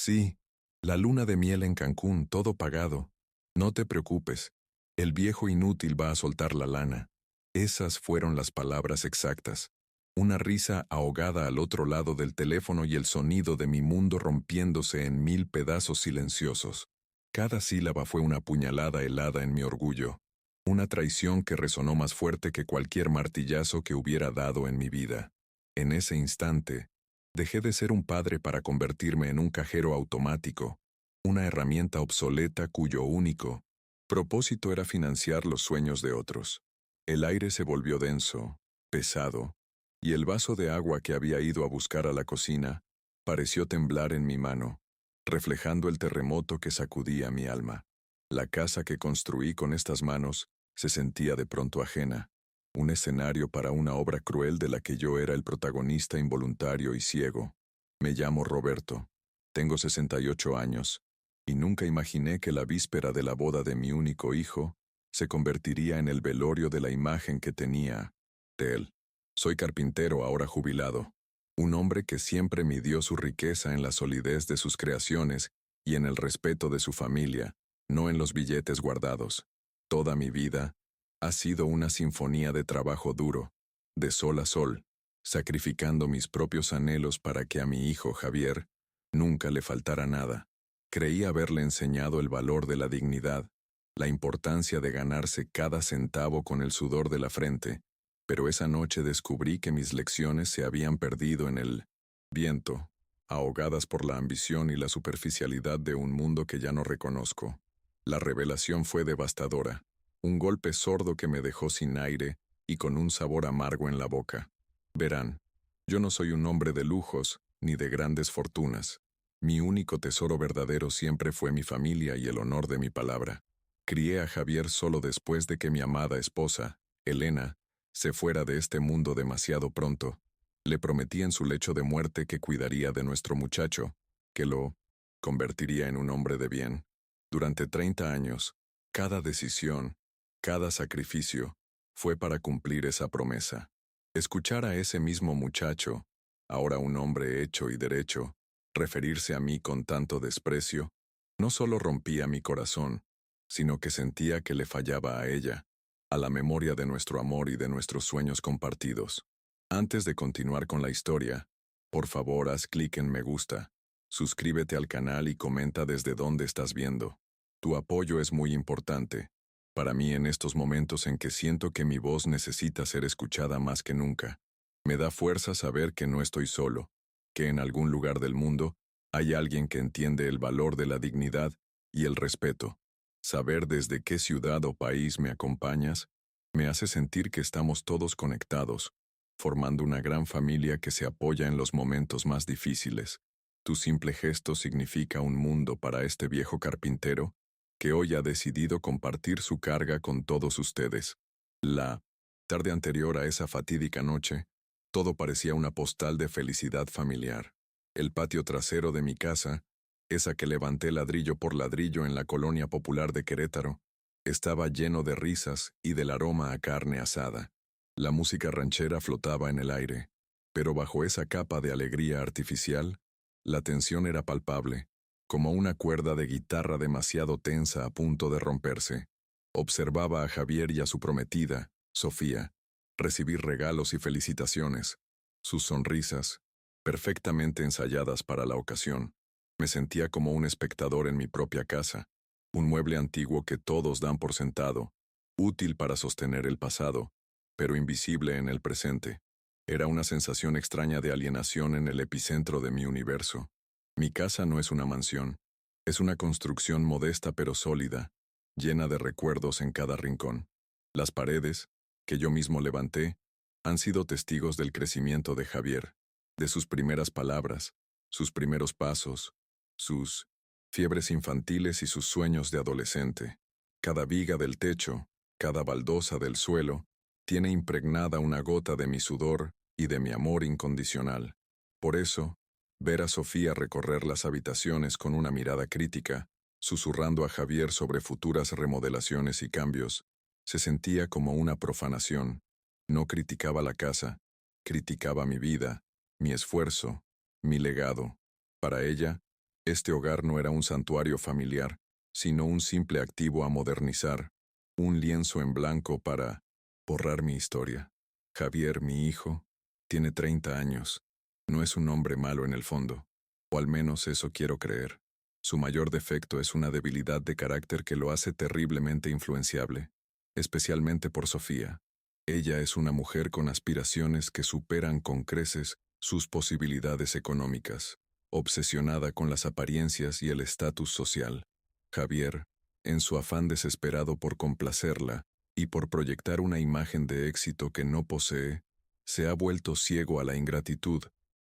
Sí, la luna de miel en Cancún, todo pagado. No te preocupes, el viejo inútil va a soltar la lana. Esas fueron las palabras exactas. Una risa ahogada al otro lado del teléfono y el sonido de mi mundo rompiéndose en mil pedazos silenciosos. Cada sílaba fue una puñalada helada en mi orgullo, una traición que resonó más fuerte que cualquier martillazo que hubiera dado en mi vida. En ese instante, dejé de ser un padre para convertirme en un cajero automático, una herramienta obsoleta cuyo único propósito era financiar los sueños de otros. El aire se volvió denso, pesado, y el vaso de agua que había ido a buscar a la cocina pareció temblar en mi mano, reflejando el terremoto que sacudía mi alma. La casa que construí con estas manos se sentía de pronto ajena, un escenario para una obra cruel de la que yo era el protagonista involuntario y ciego. Me llamo Roberto, tengo 68 años, y nunca imaginé que la víspera de la boda de mi único hijo se convertiría en el velorio de la imagen que tenía de él. Soy carpintero ahora jubilado, un hombre que siempre midió su riqueza en la solidez de sus creaciones y en el respeto de su familia, no en los billetes guardados. Toda mi vida ha sido una sinfonía de trabajo duro, de sol a sol, sacrificando mis propios anhelos para que a mi hijo Javier nunca le faltara nada. Creí haberle enseñado el valor de la dignidad, la importancia de ganarse cada centavo con el sudor de la frente, pero esa noche descubrí que mis lecciones se habían perdido en el viento, ahogadas por la ambición y la superficialidad de un mundo que ya no reconozco. La revelación fue devastadora, un golpe sordo que me dejó sin aire y con un sabor amargo en la boca. Verán, yo no soy un hombre de lujos ni de grandes fortunas. Mi único tesoro verdadero siempre fue mi familia y el honor de mi palabra. Crié a Javier solo después de que mi amada esposa, Elena, se fuera de este mundo demasiado pronto. Le prometí en su lecho de muerte que cuidaría de nuestro muchacho, que lo convertiría en un hombre de bien. Durante 30 años, cada decisión, cada sacrificio, fue para cumplir esa promesa. Escuchar a ese mismo muchacho, ahora un hombre hecho y derecho, referirse a mí con tanto desprecio, no solo rompía mi corazón, sino que sentía que le fallaba a ella, a la memoria de nuestro amor y de nuestros sueños compartidos. Antes de continuar con la historia, por favor haz clic en me gusta, suscríbete al canal y comenta desde dónde estás viendo. Tu apoyo es muy importante, para mí en estos momentos en que siento que mi voz necesita ser escuchada más que nunca. Me da fuerza saber que no estoy solo, que en algún lugar del mundo hay alguien que entiende el valor de la dignidad y el respeto. Saber desde qué ciudad o país me acompañas me hace sentir que estamos todos conectados, formando una gran familia que se apoya en los momentos más difíciles. Tu simple gesto significa un mundo para este viejo carpintero que hoy ha decidido compartir su carga con todos ustedes. La tarde anterior a esa fatídica noche, todo parecía una postal de felicidad familiar. El patio trasero de mi casa, esa que levanté ladrillo por ladrillo en la colonia popular de Querétaro, estaba lleno de risas y del aroma a carne asada. La música ranchera flotaba en el aire, pero bajo esa capa de alegría artificial, la tensión era palpable, como una cuerda de guitarra demasiado tensa a punto de romperse. Observaba a Javier y a su prometida, Sofía, recibir regalos y felicitaciones, sus sonrisas, perfectamente ensayadas para la ocasión. Me sentía como un espectador en mi propia casa, un mueble antiguo que todos dan por sentado, útil para sostener el pasado, pero invisible en el presente. Era una sensación extraña de alienación en el epicentro de mi universo. Mi casa no es una mansión, es una construcción modesta pero sólida, llena de recuerdos en cada rincón. Las paredes, que yo mismo levanté, han sido testigos del crecimiento de Javier, de sus primeras palabras, sus primeros pasos, sus fiebres infantiles y sus sueños de adolescente. Cada viga del techo, cada baldosa del suelo, tiene impregnada una gota de mi sudor y de mi amor incondicional. Por eso, ver a Sofía recorrer las habitaciones con una mirada crítica, susurrando a Javier sobre futuras remodelaciones y cambios, se sentía como una profanación. No criticaba la casa, criticaba mi vida, mi esfuerzo, mi legado. Para ella, Este hogar no era un santuario familiar, sino un simple activo a modernizar, un lienzo en blanco para borrar mi historia. Javier, mi hijo, tiene 30 años. No es un hombre malo en el fondo, o al menos eso quiero creer. Su mayor defecto es una debilidad de carácter que lo hace terriblemente influenciable, especialmente por Sofía. Ella es una mujer con aspiraciones que superan con creces sus posibilidades económicas, obsesionada con las apariencias y el estatus social. Javier, en su afán desesperado por complacerla y por proyectar una imagen de éxito que no posee, se ha vuelto ciego a la ingratitud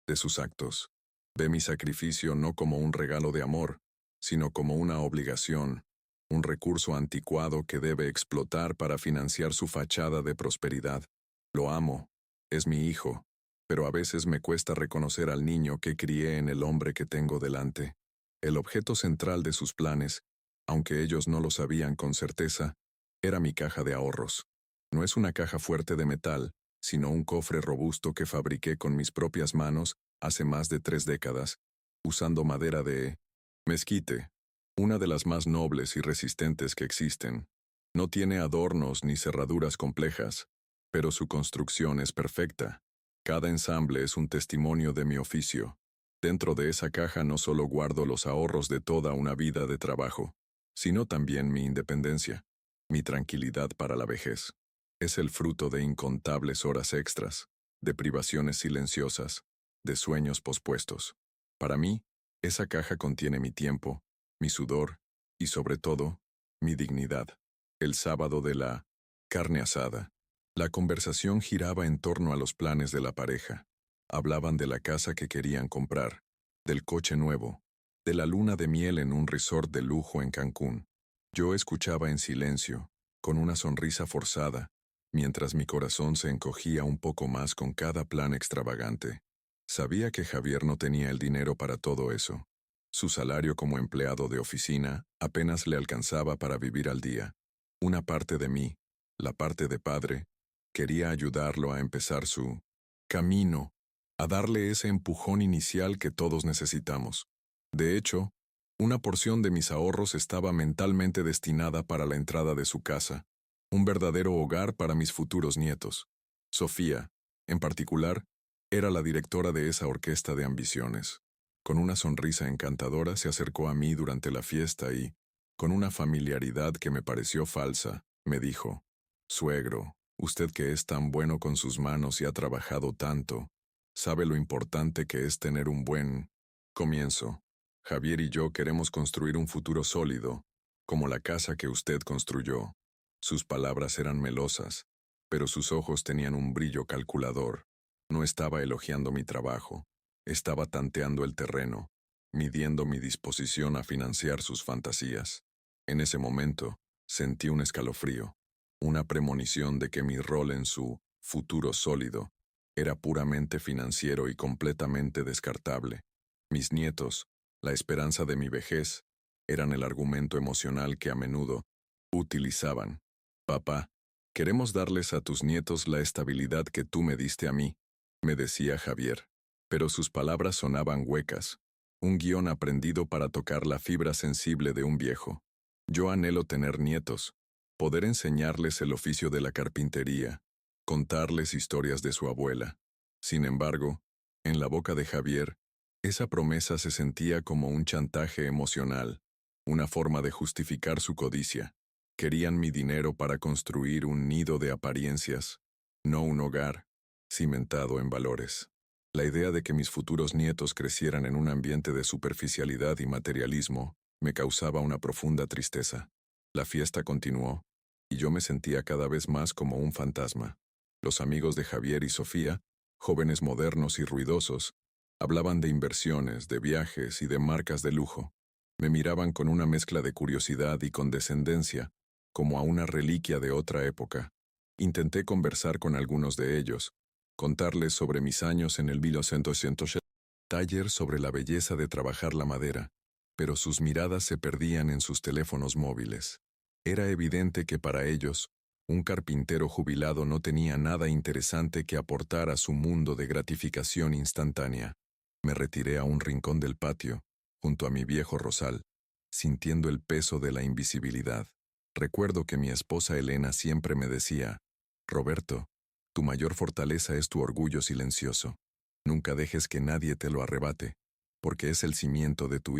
de sus actos. Ve mi sacrificio no como un regalo de amor, sino como una obligación, un recurso anticuado que debe explotar para financiar su fachada de prosperidad. Lo amo, es mi hijo, pero a veces me cuesta reconocer al niño que crié en el hombre que tengo delante. El objeto central de sus planes, aunque ellos no lo sabían con certeza, era mi caja de ahorros. No es una caja fuerte de metal, sino un cofre robusto que fabriqué con mis propias manos hace más de 3 décadas, usando madera de mezquite, una de las más nobles y resistentes que existen. No tiene adornos ni cerraduras complejas, pero su construcción es perfecta. Cada ensamble es un testimonio de mi oficio. Dentro de esa caja no solo guardo los ahorros de toda una vida de trabajo, sino también mi independencia, mi tranquilidad para la vejez. Es el fruto de incontables horas extras, de privaciones silenciosas, de sueños pospuestos. Para mí, esa caja contiene mi tiempo, mi sudor y, sobre todo, mi dignidad. El sábado de la carne asada, la conversación giraba en torno a los planes de la pareja. Hablaban de la casa que querían comprar, del coche nuevo, de la luna de miel en un resort de lujo en Cancún. Yo escuchaba en silencio, con una sonrisa forzada, mientras mi corazón se encogía un poco más con cada plan extravagante. Sabía que Javier no tenía el dinero para todo eso. Su salario como empleado de oficina apenas le alcanzaba para vivir al día. Una parte de mí, la parte de padre, quería ayudarlo a empezar su camino, a darle ese empujón inicial que todos necesitamos. De hecho, una porción de mis ahorros estaba mentalmente destinada para la entrada de su casa, un verdadero hogar para mis futuros nietos. Sofía, en particular, era la directora de esa orquesta de ambiciones. Con una sonrisa encantadora se acercó a mí durante la fiesta y, con una familiaridad que me pareció falsa, me dijo: «Suegro, usted que es tan bueno con sus manos y ha trabajado tanto, sabe lo importante que es tener un buen comienzo. Javier y yo queremos construir un futuro sólido, como la casa que usted construyó». Sus palabras eran melosas, pero sus ojos tenían un brillo calculador. No estaba elogiando mi trabajo, estaba tanteando el terreno, midiendo mi disposición a financiar sus fantasías. En ese momento, sentí un escalofrío, una premonición de que mi rol en su futuro sólido era puramente financiero y completamente descartable. Mis nietos, la esperanza de mi vejez, eran el argumento emocional que a menudo utilizaban. «Papá, queremos darles a tus nietos la estabilidad que tú me diste a mí», me decía Javier. Pero sus palabras sonaban huecas, un guión aprendido para tocar la fibra sensible de un viejo. Yo anhelo tener nietos, poder enseñarles el oficio de la carpintería, contarles historias de su abuela. Sin embargo, en la boca de Javier, esa promesa se sentía como un chantaje emocional, una forma de justificar su codicia. Querían mi dinero para construir un nido de apariencias, no un hogar cimentado en valores. La idea de que mis futuros nietos crecieran en un ambiente de superficialidad y materialismo me causaba una profunda tristeza. La fiesta continuó, y yo me sentía cada vez más como un fantasma. Los amigos de Javier y Sofía, jóvenes modernos y ruidosos, hablaban de inversiones, de viajes y de marcas de lujo. Me miraban con una mezcla de curiosidad y condescendencia, como a una reliquia de otra época. Intenté conversar con algunos de ellos, contarles sobre mis años en el 1900 taller, sobre la belleza de trabajar la madera, pero sus miradas se perdían en sus teléfonos móviles. Era evidente que para ellos, un carpintero jubilado no tenía nada interesante que aportar a su mundo de gratificación instantánea. Me retiré a un rincón del patio, junto a mi viejo rosal, sintiendo el peso de la invisibilidad. Recuerdo que mi esposa Elena siempre me decía, Roberto, tu mayor fortaleza es tu orgullo silencioso. Nunca dejes que nadie te lo arrebate, porque es el cimiento de tu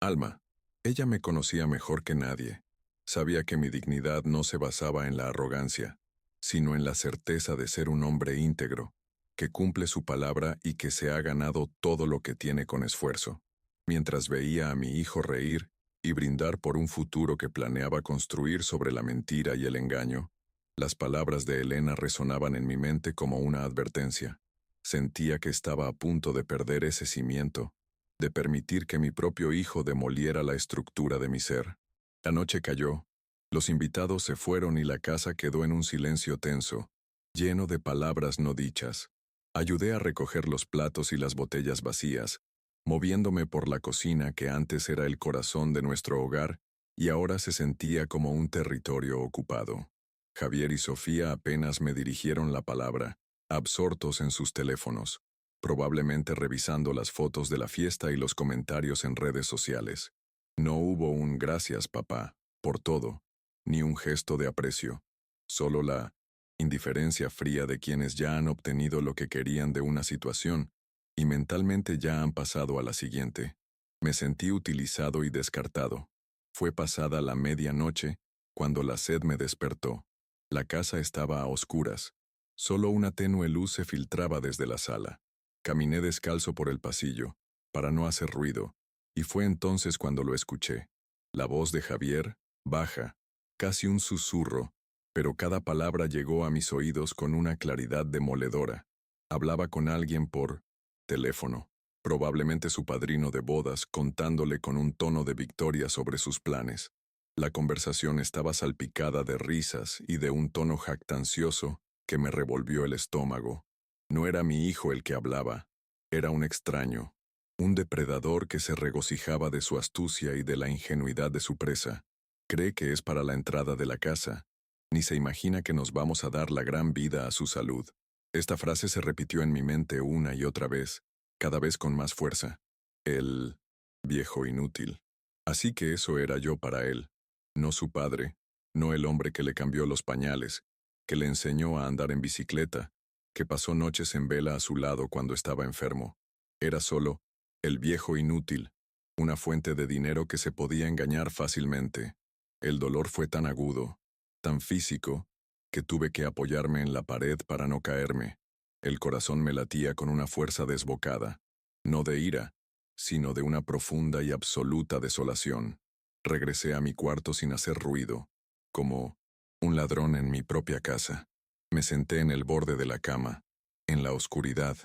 alma. Ella me conocía mejor que nadie. Sabía que mi dignidad no se basaba en la arrogancia, sino en la certeza de ser un hombre íntegro, que cumple su palabra y que se ha ganado todo lo que tiene con esfuerzo. Mientras veía a mi hijo reír y brindar por un futuro que planeaba construir sobre la mentira y el engaño, las palabras de Elena resonaban en mi mente como una advertencia. Sentía que estaba a punto de perder ese cimiento, de permitir que mi propio hijo demoliera la estructura de mi ser. La noche cayó, los invitados se fueron y la casa quedó en un silencio tenso, lleno de palabras no dichas. Ayudé a recoger los platos y las botellas vacías, moviéndome por la cocina que antes era el corazón de nuestro hogar y ahora se sentía como un territorio ocupado. Javier y Sofía apenas me dirigieron la palabra, absortos en sus teléfonos, probablemente revisando las fotos de la fiesta y los comentarios en redes sociales. No hubo un gracias, papá, por todo, ni un gesto de aprecio, solo la indiferencia fría de quienes ya han obtenido lo que querían de una situación y mentalmente ya han pasado a la siguiente. Me sentí utilizado y descartado. Fue pasada la medianoche cuando la sed me despertó. La casa estaba a oscuras. Solo una tenue luz se filtraba desde la sala. Caminé descalzo por el pasillo, para no hacer ruido, y fue entonces cuando lo escuché. La voz de Javier, baja, casi un susurro, pero cada palabra llegó a mis oídos con una claridad demoledora. Hablaba con alguien por teléfono, probablemente su padrino de bodas, contándole con un tono de victoria sobre sus planes. La conversación estaba salpicada de risas y de un tono jactancioso que me revolvió el estómago. No era mi hijo el que hablaba, era un extraño, un depredador que se regocijaba de su astucia y de la ingenuidad de su presa. Cree que es para la entrada de la casa, ni se imagina que nos vamos a dar la gran vida a su salud. Esta frase se repitió en mi mente una y otra vez, cada vez con más fuerza. El viejo inútil. Así que eso era yo para él, no su padre, no el hombre que le cambió los pañales, que le enseñó a andar en bicicleta, que pasó noches en vela a su lado cuando estaba enfermo. Era solo el viejo inútil, una fuente de dinero que se podía engañar fácilmente. El dolor fue tan agudo, tan físico, que tuve que apoyarme en la pared para no caerme. El corazón me latía con una fuerza desbocada, no de ira, sino de una profunda y absoluta desolación. Regresé a mi cuarto sin hacer ruido, como un ladrón en mi propia casa. Me senté en el borde de la cama, en la oscuridad,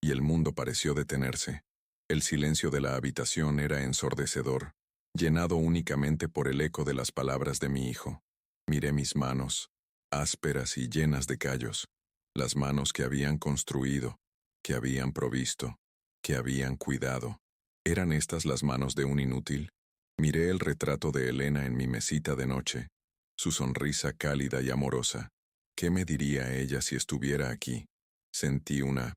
y el mundo pareció detenerse. El silencio de la habitación era ensordecedor, llenado únicamente por el eco de las palabras de mi hijo. Miré mis manos, ásperas y llenas de callos, las manos que habían construido, que habían provisto, que habían cuidado. ¿Eran estas las manos de un inútil? Miré el retrato de Elena en mi mesita de noche, su sonrisa cálida y amorosa. ¿Qué me diría ella si estuviera aquí? Sentí una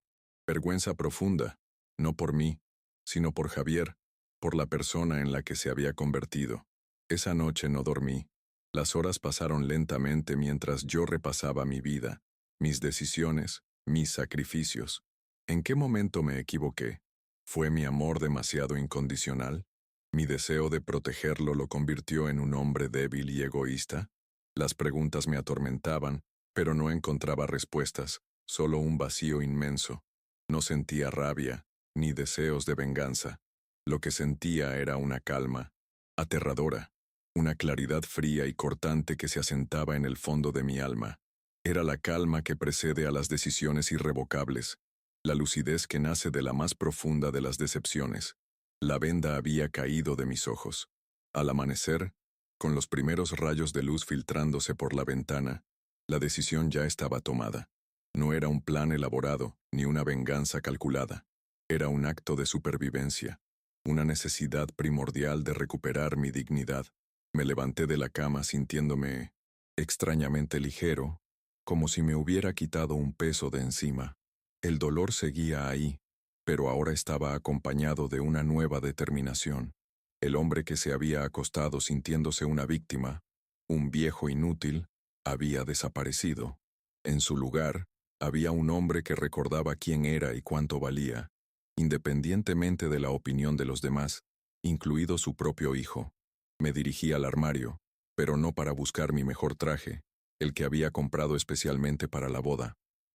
vergüenza profunda, no por mí, sino por Javier, por la persona en la que se había convertido. Esa noche no dormí. Las horas pasaron lentamente mientras yo repasaba mi vida, mis decisiones, mis sacrificios. ¿En qué momento me equivoqué? ¿Fue mi amor demasiado incondicional? ¿Mi deseo de protegerlo lo convirtió en un hombre débil y egoísta? Las preguntas me atormentaban, pero no encontraba respuestas, solo un vacío inmenso. No sentía rabia, ni deseos de venganza. Lo que sentía era una calma, aterradora, una claridad fría y cortante que se asentaba en el fondo de mi alma. Era la calma que precede a las decisiones irrevocables, la lucidez que nace de la más profunda de las decepciones. La venda había caído de mis ojos. Al amanecer, con los primeros rayos de luz filtrándose por la ventana, la decisión ya estaba tomada. No era un plan elaborado, ni una venganza calculada. Era un acto de supervivencia, una necesidad primordial de recuperar mi dignidad. Me levanté de la cama sintiéndome extrañamente ligero, como si me hubiera quitado un peso de encima. El dolor seguía ahí, pero ahora estaba acompañado de una nueva determinación. El hombre que se había acostado sintiéndose una víctima, un viejo inútil, había desaparecido. En su lugar, había un hombre que recordaba quién era y cuánto valía, independientemente de la opinión de los demás, incluido su propio hijo. Me dirigí al armario, pero no para buscar mi mejor traje, el que había comprado especialmente para la boda.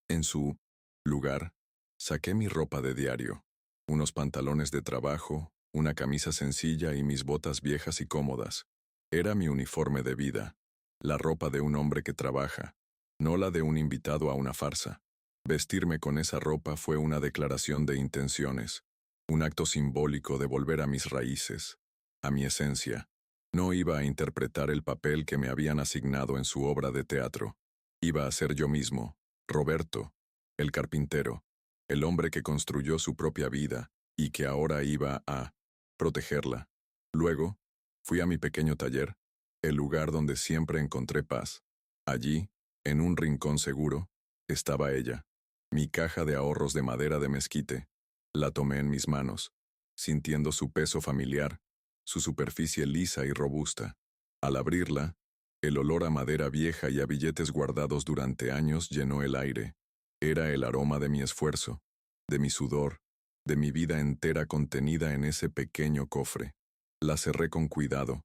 En su lugar, saqué mi ropa de diario, unos pantalones de trabajo, una camisa sencilla y mis botas viejas y cómodas. Era mi uniforme de vida, la ropa de un hombre que trabaja, no la de un invitado a una farsa. Vestirme con esa ropa fue una declaración de intenciones, un acto simbólico de volver a mis raíces, a mi esencia. No iba a interpretar el papel que me habían asignado en su obra de teatro. Iba a ser yo mismo, Roberto, el carpintero, el hombre que construyó su propia vida y que ahora iba a protegerla. Luego, fui a mi pequeño taller, el lugar donde siempre encontré paz. Allí, en un rincón seguro, estaba ella, mi caja de ahorros de madera de mezquite. La tomé en mis manos, sintiendo su peso familiar, su superficie lisa y robusta. Al abrirla, el olor a madera vieja y a billetes guardados durante años llenó el aire. Era el aroma de mi esfuerzo, de mi sudor, de mi vida entera contenida en ese pequeño cofre. La cerré con cuidado,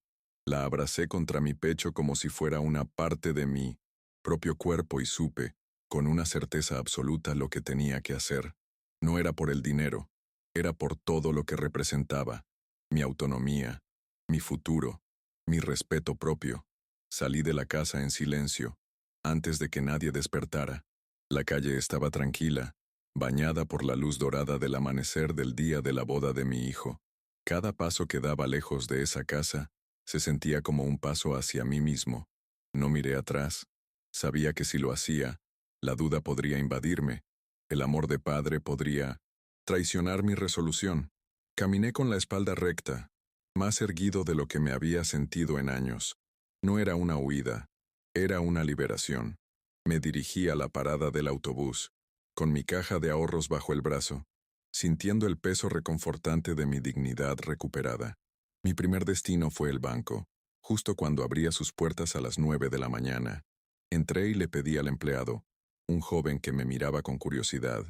la abracé contra mi pecho como si fuera una parte de mi propio cuerpo y supe, con una certeza absoluta, lo que tenía que hacer. No era por el dinero, era por todo lo que representaba, mi autonomía, mi futuro, mi respeto propio. Salí de la casa en silencio, antes de que nadie despertara. La calle estaba tranquila, bañada por la luz dorada del amanecer del día de la boda de mi hijo. Cada paso que daba lejos de esa casa se sentía como un paso hacia mí mismo. No miré atrás. Sabía que si lo hacía, la duda podría invadirme, el amor de padre podría traicionar mi resolución. Caminé con la espalda recta, más erguido de lo que me había sentido en años. No era una huida, era una liberación. Me dirigí a la parada del autobús, con mi caja de ahorros bajo el brazo, sintiendo el peso reconfortante de mi dignidad recuperada. Mi primer destino fue el banco, justo cuando abría sus puertas a las 9 de la mañana. Entré y le pedí al empleado, un joven que me miraba con curiosidad,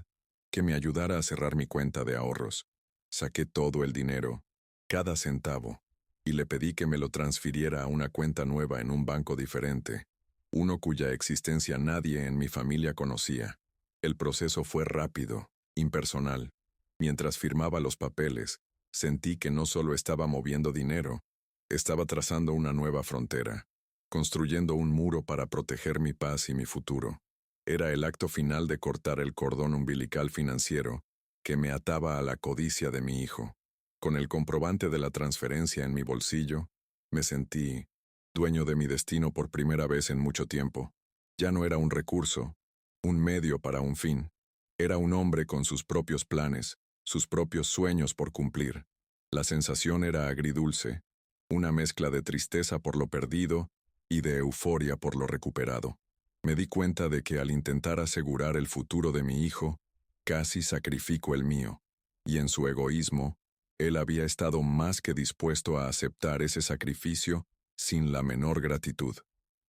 que me ayudara a cerrar mi cuenta de ahorros. Saqué todo el dinero, cada centavo, y le pedí que me lo transfiriera a una cuenta nueva en un banco diferente, uno cuya existencia nadie en mi familia conocía. El proceso fue rápido, impersonal. Mientras firmaba los papeles, sentí que no solo estaba moviendo dinero, estaba trazando una nueva frontera, construyendo un muro para proteger mi paz y mi futuro. Era el acto final de cortar el cordón umbilical financiero que me ataba a la codicia de mi hijo. Con el comprobante de la transferencia en mi bolsillo, me sentí dueño de mi destino por primera vez en mucho tiempo. Ya no era un recurso, un medio para un fin. Era un hombre con sus propios planes, sus propios sueños por cumplir. La sensación era agridulce, una mezcla de tristeza por lo perdido y de euforia por lo recuperado. Me di cuenta de que al intentar asegurar el futuro de mi hijo, casi sacrifico el mío, y en su egoísmo, él había estado más que dispuesto a aceptar ese sacrificio sin la menor gratitud.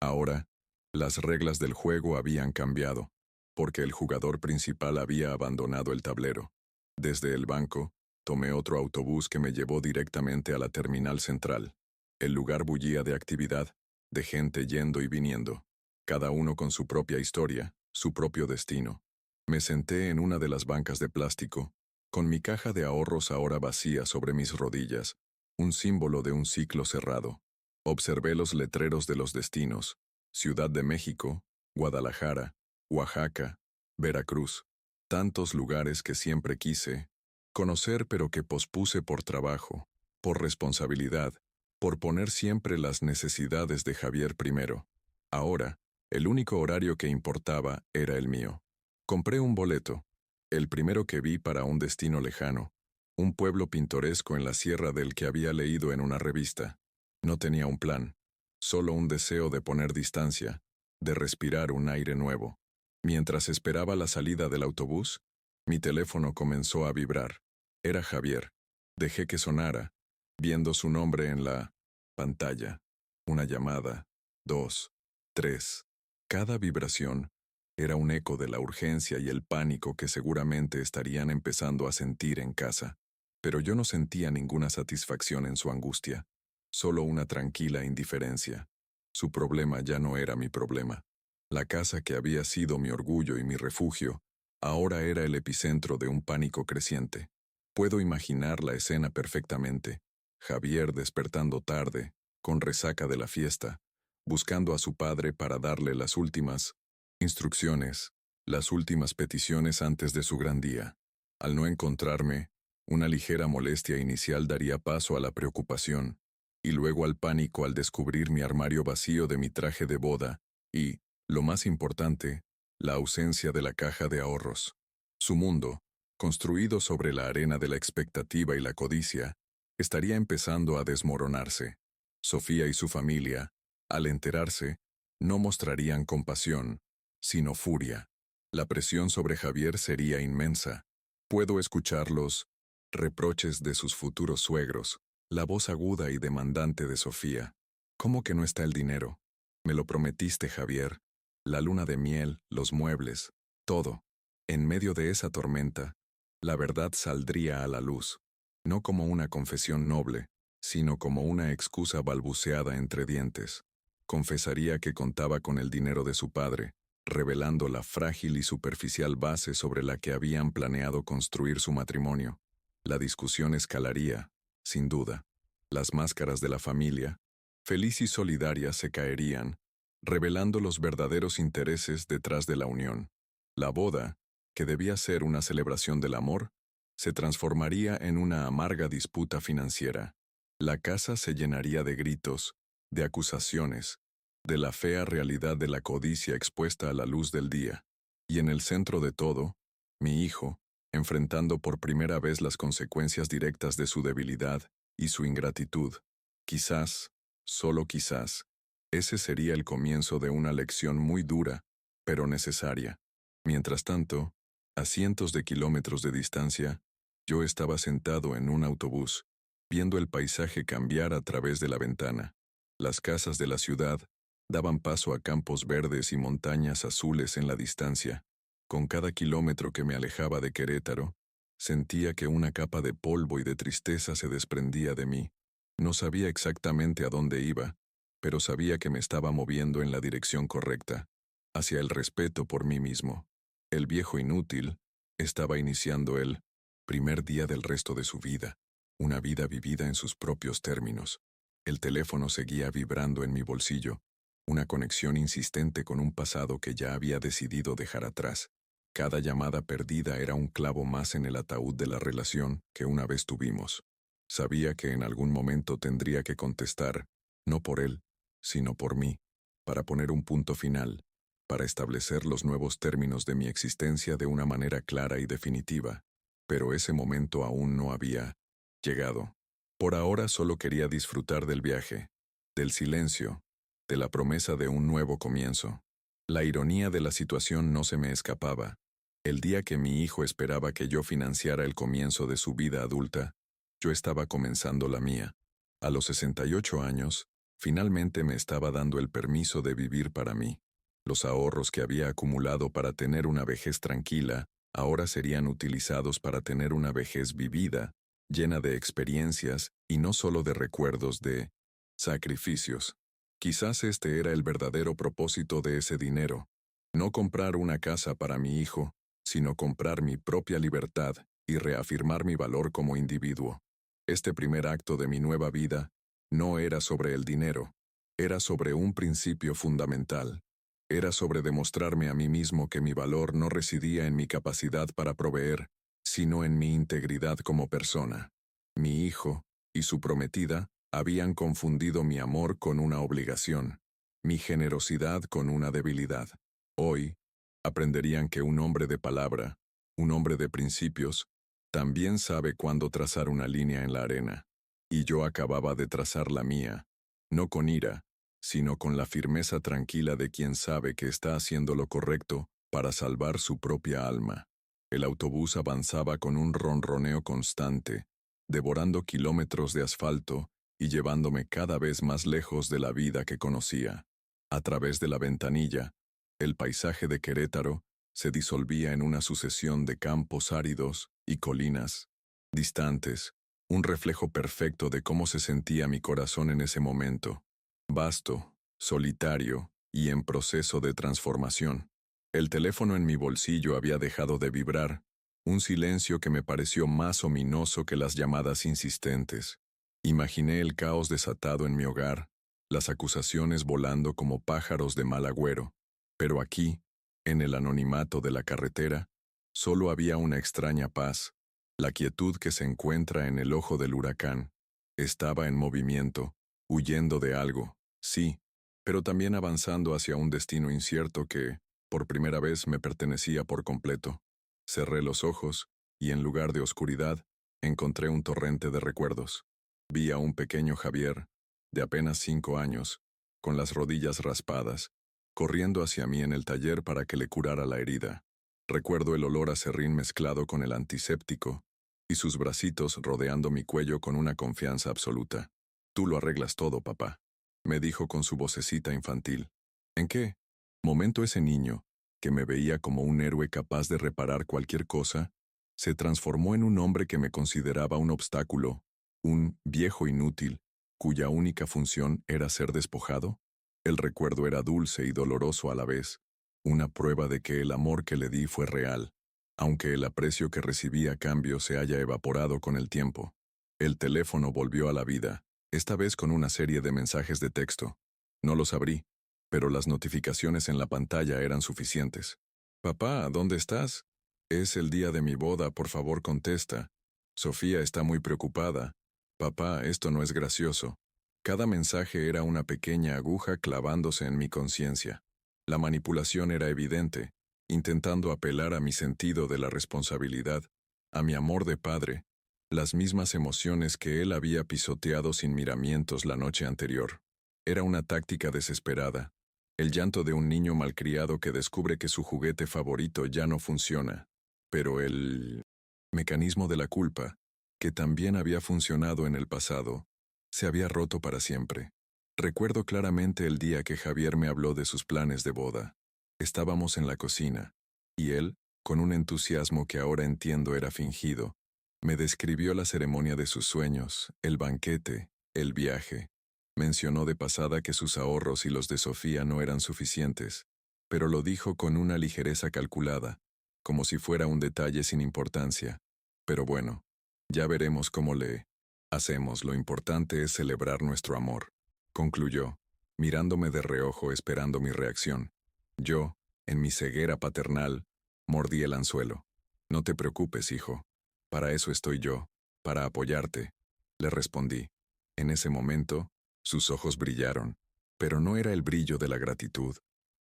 Ahora, las reglas del juego habían cambiado, porque el jugador principal había abandonado el tablero. Desde el banco, tomé otro autobús que me llevó directamente a la terminal central. El lugar bullía de actividad, de gente yendo y viniendo, cada uno con su propia historia, su propio destino. Me senté en una de las bancas de plástico, con mi caja de ahorros ahora vacía sobre mis rodillas, un símbolo de un ciclo cerrado. Observé los letreros de los destinos: Ciudad de México, Guadalajara, Oaxaca, Veracruz, tantos lugares que siempre quise conocer pero que pospuse por trabajo, por responsabilidad, por poner siempre las necesidades de Javier primero. Ahora, el único horario que importaba era el mío. Compré un boleto, el primero que vi para un destino lejano, un pueblo pintoresco en la sierra del que había leído en una revista. No tenía un plan, solo un deseo de poner distancia, de respirar un aire nuevo. Mientras esperaba la salida del autobús, mi teléfono comenzó a vibrar. Era Javier. Dejé que sonara, viendo su nombre en la pantalla. Una llamada, dos, tres. Cada vibración era un eco de la urgencia y el pánico que seguramente estarían empezando a sentir en casa. Pero yo no sentía ninguna satisfacción en su angustia, solo una tranquila indiferencia. Su problema ya no era mi problema. La casa que había sido mi orgullo y mi refugio, ahora era el epicentro de un pánico creciente. Puedo imaginar la escena perfectamente. Javier despertando tarde, con resaca de la fiesta, buscando a su padre para darle las últimas instrucciones, las últimas peticiones antes de su gran día. Al no encontrarme, una ligera molestia inicial daría paso a la preocupación, y luego al pánico al descubrir mi armario vacío de mi traje de boda, y, lo más importante, la ausencia de la caja de ahorros. Su mundo, construido sobre la arena de la expectativa y la codicia, estaría empezando a desmoronarse. Sofía y su familia, al enterarse, no mostrarían compasión, sino furia. La presión sobre Javier sería inmensa. Puedo escucharlos, reproches de sus futuros suegros, la voz aguda y demandante de Sofía. ¿Cómo que no está el dinero? Me lo prometiste, Javier. La luna de miel, los muebles, todo. En medio de esa tormenta, la verdad saldría a la luz, no como una confesión noble, sino como una excusa balbuceada entre dientes. Confesaría que contaba con el dinero de su padre, revelando la frágil y superficial base sobre la que habían planeado construir su matrimonio. La discusión escalaría, sin duda. Las máscaras de la familia, feliz y solidaria, se caerían, revelando los verdaderos intereses detrás de la unión. La boda, que debía ser una celebración del amor, se transformaría en una amarga disputa financiera. La casa se llenaría de gritos, de acusaciones, de la fea realidad de la codicia expuesta a la luz del día. Y en el centro de todo, mi hijo, enfrentando por primera vez las consecuencias directas de su debilidad y su ingratitud. Quizás, solo quizás, ese sería el comienzo de una lección muy dura, pero necesaria. Mientras tanto, a cientos de kilómetros de distancia, yo estaba sentado en un autobús, viendo el paisaje cambiar a través de la ventana. Las casas de la ciudad daban paso a campos verdes y montañas azules en la distancia. Con cada kilómetro que me alejaba de Querétaro, sentía que una capa de polvo y de tristeza se desprendía de mí. No sabía exactamente a dónde iba, pero sabía que me estaba moviendo en la dirección correcta, hacia el respeto por mí mismo. El viejo inútil estaba iniciando el primer día del resto de su vida, una vida vivida en sus propios términos. El teléfono seguía vibrando en mi bolsillo, una conexión insistente con un pasado que ya había decidido dejar atrás. Cada llamada perdida era un clavo más en el ataúd de la relación que una vez tuvimos. Sabía que en algún momento tendría que contestar, no por él, sino por mí, para poner un punto final, para establecer los nuevos términos de mi existencia de una manera clara y definitiva. Pero ese momento aún no había llegado. Por ahora solo quería disfrutar del viaje, del silencio, de la promesa de un nuevo comienzo. La ironía de la situación no se me escapaba. El día que mi hijo esperaba que yo financiara el comienzo de su vida adulta, yo estaba comenzando la mía. A los 68 años, finalmente me estaba dando el permiso de vivir para mí. Los ahorros que había acumulado para tener una vejez tranquila, ahora serían utilizados para tener una vejez vivida, llena de experiencias y no solo de recuerdos de sacrificios. Quizás este era el verdadero propósito de ese dinero. No comprar una casa para mi hijo, sino comprar mi propia libertad y reafirmar mi valor como individuo. Este primer acto de mi nueva vida no era sobre el dinero, era sobre un principio fundamental. Era sobre demostrarme a mí mismo que mi valor no residía en mi capacidad para proveer, sino en mi integridad como persona. Mi hijo y su prometida habían confundido mi amor con una obligación, mi generosidad con una debilidad. Hoy, aprenderían que un hombre de palabra, un hombre de principios, también sabe cuándo trazar una línea en la arena. Y yo acababa de trazar la mía, no con ira, sino con la firmeza tranquila de quien sabe que está haciendo lo correcto para salvar su propia alma. El autobús avanzaba con un ronroneo constante, devorando kilómetros de asfalto y llevándome cada vez más lejos de la vida que conocía. A través de la ventanilla, el paisaje de Querétaro se disolvía en una sucesión de campos áridos y colinas distantes, un reflejo perfecto de cómo se sentía mi corazón en ese momento, vasto, solitario y en proceso de transformación. El teléfono en mi bolsillo había dejado de vibrar, un silencio que me pareció más ominoso que las llamadas insistentes. Imaginé el caos desatado en mi hogar, las acusaciones volando como pájaros de mal agüero, pero aquí, en el anonimato de la carretera, solo había una extraña paz, la quietud que se encuentra en el ojo del huracán. Estaba en movimiento, huyendo de algo, sí, pero también avanzando hacia un destino incierto que, por primera vez, me pertenecía por completo. Cerré los ojos, y en lugar de oscuridad, encontré un torrente de recuerdos. Vi a un pequeño Javier, de apenas 5 años, con las rodillas raspadas, corriendo hacia mí en el taller para que le curara la herida. Recuerdo el olor a serrín mezclado con el antiséptico, y sus bracitos rodeando mi cuello con una confianza absoluta. «Tú lo arreglas todo, papá», me dijo con su vocecita infantil. ¿En qué momento ese niño, que me veía como un héroe capaz de reparar cualquier cosa, se transformó en un hombre que me consideraba un obstáculo, un viejo inútil, cuya única función era ser despojado? El recuerdo era dulce y doloroso a la vez, una prueba de que el amor que le di fue real, aunque el aprecio que recibí a cambio se haya evaporado con el tiempo. El teléfono volvió a la vida, esta vez con una serie de mensajes de texto. No los abrí, pero las notificaciones en la pantalla eran suficientes. «Papá, ¿dónde estás? Es el día de mi boda, por favor contesta. Sofía está muy preocupada. Papá, esto no es gracioso». Cada mensaje era una pequeña aguja clavándose en mi conciencia. La manipulación era evidente, intentando apelar a mi sentido de la responsabilidad, a mi amor de padre, las mismas emociones que él había pisoteado sin miramientos la noche anterior. Era una táctica desesperada, el llanto de un niño malcriado que descubre que su juguete favorito ya no funciona. Pero el mecanismo de la culpa, que también había funcionado en el pasado, se había roto para siempre. Recuerdo claramente el día que Javier me habló de sus planes de boda. Estábamos en la cocina, y él, con un entusiasmo que ahora entiendo era fingido, me describió la ceremonia de sus sueños, el banquete, el viaje. Mencionó de pasada que sus ahorros y los de Sofía no eran suficientes, pero lo dijo con una ligereza calculada, como si fuera un detalle sin importancia. Pero bueno, ya veremos cómo le hacemos, lo importante es celebrar nuestro amor, concluyó, mirándome de reojo esperando mi reacción. Yo, en mi ceguera paternal, mordí el anzuelo. «No te preocupes, hijo. Para eso estoy yo, para apoyarte», le respondí. En ese momento, sus ojos brillaron, pero no era el brillo de la gratitud,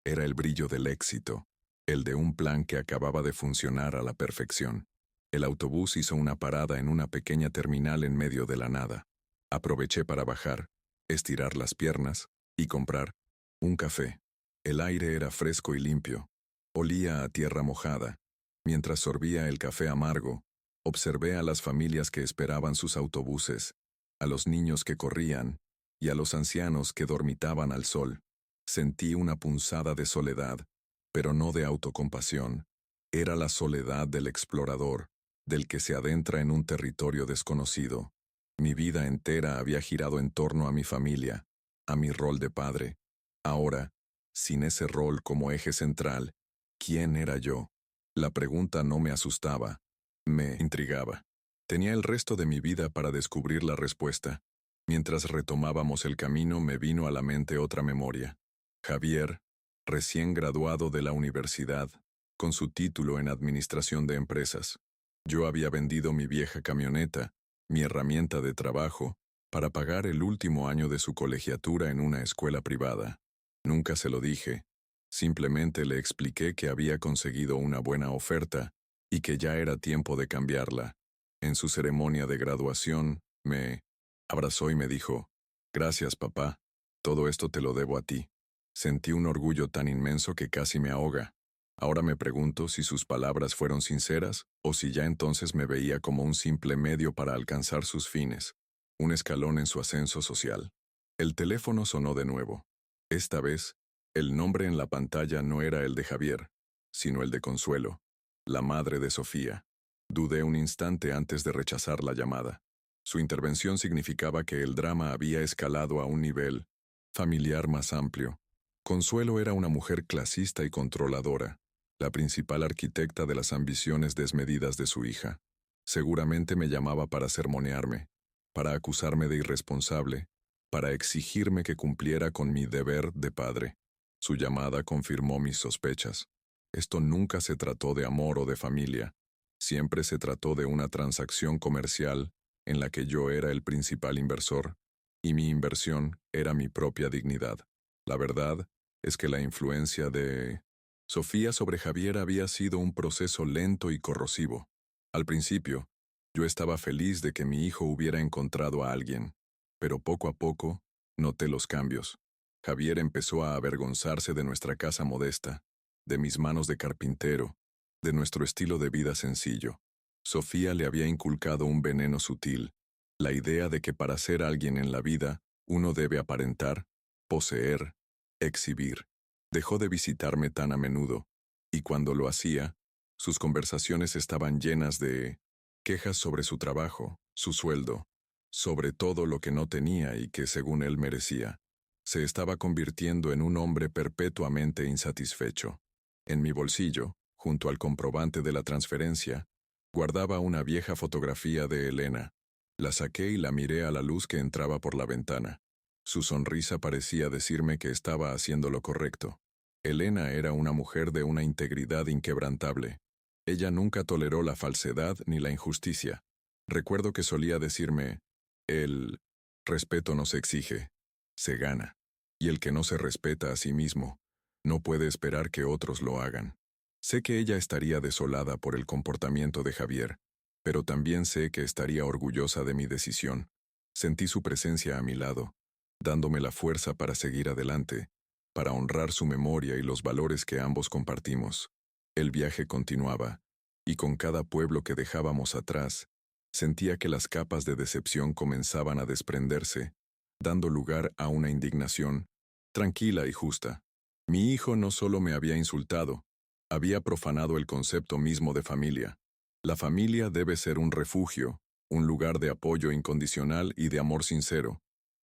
era el brillo del éxito, el de un plan que acababa de funcionar a la perfección. El autobús hizo una parada en una pequeña terminal en medio de la nada. Aproveché para bajar, estirar las piernas y comprar un café. El aire era fresco y limpio. Olía a tierra mojada. Mientras sorbía el café amargo, observé a las familias que esperaban sus autobuses, a los niños que corrían y a los ancianos que dormitaban al sol. Sentí una punzada de soledad, pero no de autocompasión. Era la soledad del explorador, del que se adentra en un territorio desconocido. Mi vida entera había girado en torno a mi familia, a mi rol de padre. Ahora, sin ese rol como eje central, ¿quién era yo? La pregunta no me asustaba, me intrigaba. Tenía el resto de mi vida para descubrir la respuesta. Mientras retomábamos el camino me vino a la mente otra memoria. Javier, recién graduado de la universidad, con su título en Administración de Empresas. Yo había vendido mi vieja camioneta, mi herramienta de trabajo, para pagar el último año de su colegiatura en una escuela privada. Nunca se lo dije, simplemente le expliqué que había conseguido una buena oferta y que ya era tiempo de cambiarla. En su ceremonia de graduación, me abrazó y me dijo, «Gracias, papá, todo esto te lo debo a ti». Sentí un orgullo tan inmenso que casi me ahoga. Ahora me pregunto si sus palabras fueron sinceras o si ya entonces me veía como un simple medio para alcanzar sus fines, un escalón en su ascenso social. El teléfono sonó de nuevo. Esta vez, el nombre en la pantalla no era el de Javier, sino el de Consuelo, la madre de Sofía. Dudé un instante antes de rechazar la llamada. Su intervención significaba que el drama había escalado a un nivel familiar más amplio. Consuelo era una mujer clasista y controladora, la principal arquitecta de las ambiciones desmedidas de su hija. Seguramente me llamaba para sermonearme, para acusarme de irresponsable, para exigirme que cumpliera con mi deber de padre. Su llamada confirmó mis sospechas. Esto nunca se trató de amor o de familia, siempre se trató de una transacción comercial en la que yo era el principal inversor, y mi inversión era mi propia dignidad. La verdad es que la influencia de Sofía sobre Javier había sido un proceso lento y corrosivo. Al principio, yo estaba feliz de que mi hijo hubiera encontrado a alguien, pero poco a poco noté los cambios. Javier empezó a avergonzarse de nuestra casa modesta, de mis manos de carpintero, de nuestro estilo de vida sencillo. Sofía le había inculcado un veneno sutil, la idea de que para ser alguien en la vida, uno debe aparentar, poseer, exhibir. Dejó de visitarme tan a menudo, y cuando lo hacía, sus conversaciones estaban llenas de quejas sobre su trabajo, su sueldo, sobre todo lo que no tenía y que según él merecía. Se estaba convirtiendo en un hombre perpetuamente insatisfecho. En mi bolsillo, junto al comprobante de la transferencia, guardaba una vieja fotografía de Elena. La saqué y la miré a la luz que entraba por la ventana. Su sonrisa parecía decirme que estaba haciendo lo correcto. Elena era una mujer de una integridad inquebrantable. Ella nunca toleró la falsedad ni la injusticia. Recuerdo que solía decirme, el respeto no se exige, se gana. Y el que no se respeta a sí mismo, no puede esperar que otros lo hagan. Sé que ella estaría desolada por el comportamiento de Javier, pero también sé que estaría orgullosa de mi decisión. Sentí su presencia a mi lado, dándome la fuerza para seguir adelante, para honrar su memoria y los valores que ambos compartimos. El viaje continuaba, y con cada pueblo que dejábamos atrás, sentía que las capas de decepción comenzaban a desprenderse, dando lugar a una indignación, tranquila y justa. Mi hijo no solo me había insultado, había profanado el concepto mismo de familia. La familia debe ser un refugio, un lugar de apoyo incondicional y de amor sincero,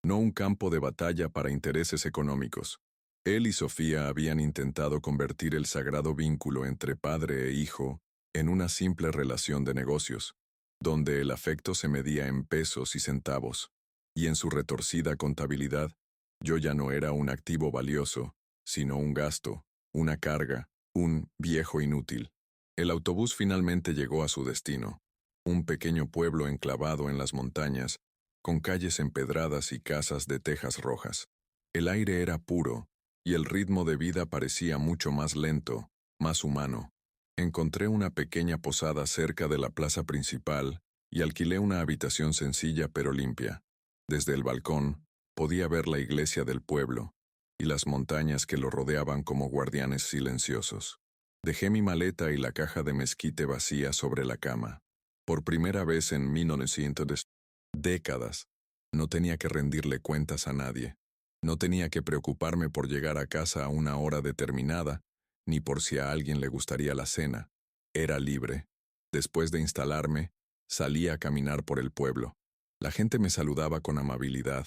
no un campo de batalla para intereses económicos. Él y Sofía habían intentado convertir el sagrado vínculo entre padre e hijo en una simple relación de negocios, donde el afecto se medía en pesos y centavos, y en su retorcida contabilidad, yo ya no era un activo valioso, sino un gasto, una carga, un viejo inútil. El autobús finalmente llegó a su destino, un pequeño pueblo enclavado en las montañas, con calles empedradas y casas de tejas rojas. El aire era puro, y el ritmo de vida parecía mucho más lento, más humano. Encontré una pequeña posada cerca de la plaza principal y alquilé una habitación sencilla pero limpia. Desde el balcón, podía ver la iglesia del pueblo y las montañas que lo rodeaban como guardianes silenciosos. Dejé mi maleta y la caja de mezquite vacía sobre la cama. Por primera vez en 1900 décadas, no tenía que rendirle cuentas a nadie. No tenía que preocuparme por llegar a casa a una hora determinada, ni por si a alguien le gustaría la cena. Era libre. Después de instalarme, salí a caminar por el pueblo. La gente me saludaba con amabilidad,